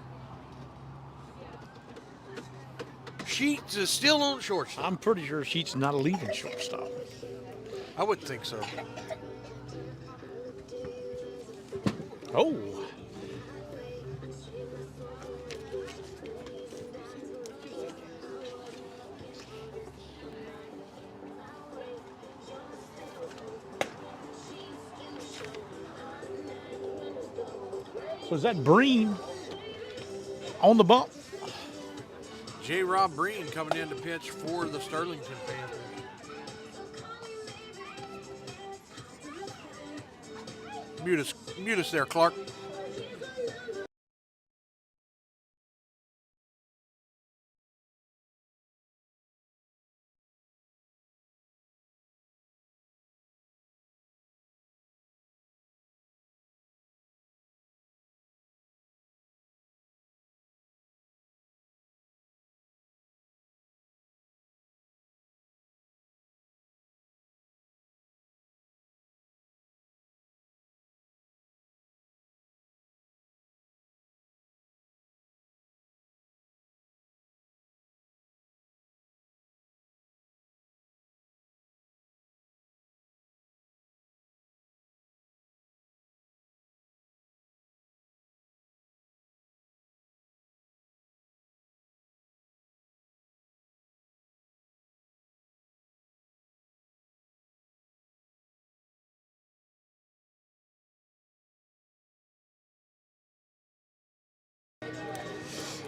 Sheets is still on shortstop. I'm pretty sure Sheets not leaving shortstop. I wouldn't think so. Oh. So is that Breen on the bump? J. Rob Breen coming in to pitch for the Sterlington Panthers. Mute us there, Clark.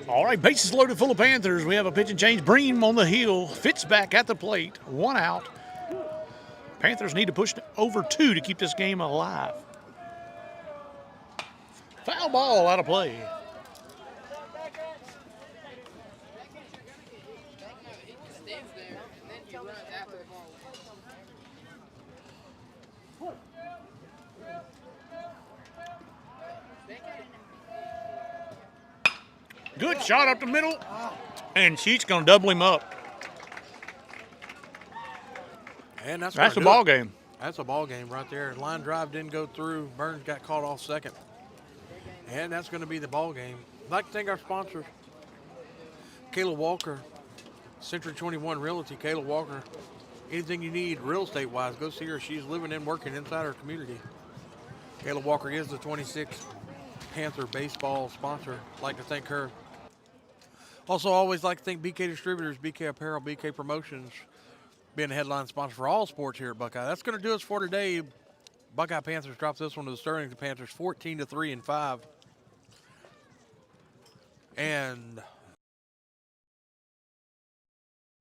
All right, bases loaded full of Panthers. We have a pitch and change. Breen on the hill. Fitz back at the plate. 1 out. Panthers need to push over 2 to keep this game alive. Foul ball out of play. Good shot up the middle, and Sheets going to double him up. And that's a ball game. That's a ball game right there. Line drive didn't go through. Burns got caught off second. And that's going to be the ball game. I'd like to thank our sponsors. Kayla Walker, Century 21 Realty. Kayla Walker, anything you need real estate-wise, go see her. She's living and working inside her community. Kayla Walker is the 26th Panther baseball sponsor. I'd like to thank her. Also, always like to thank BK Distributors, BK Apparel, BK Promotions, being the headline sponsor for all sports here at Buckeye. That's going to do us for today. Buckeye Panthers drop this one to the Sterlington Panthers, 14-3 and 5. And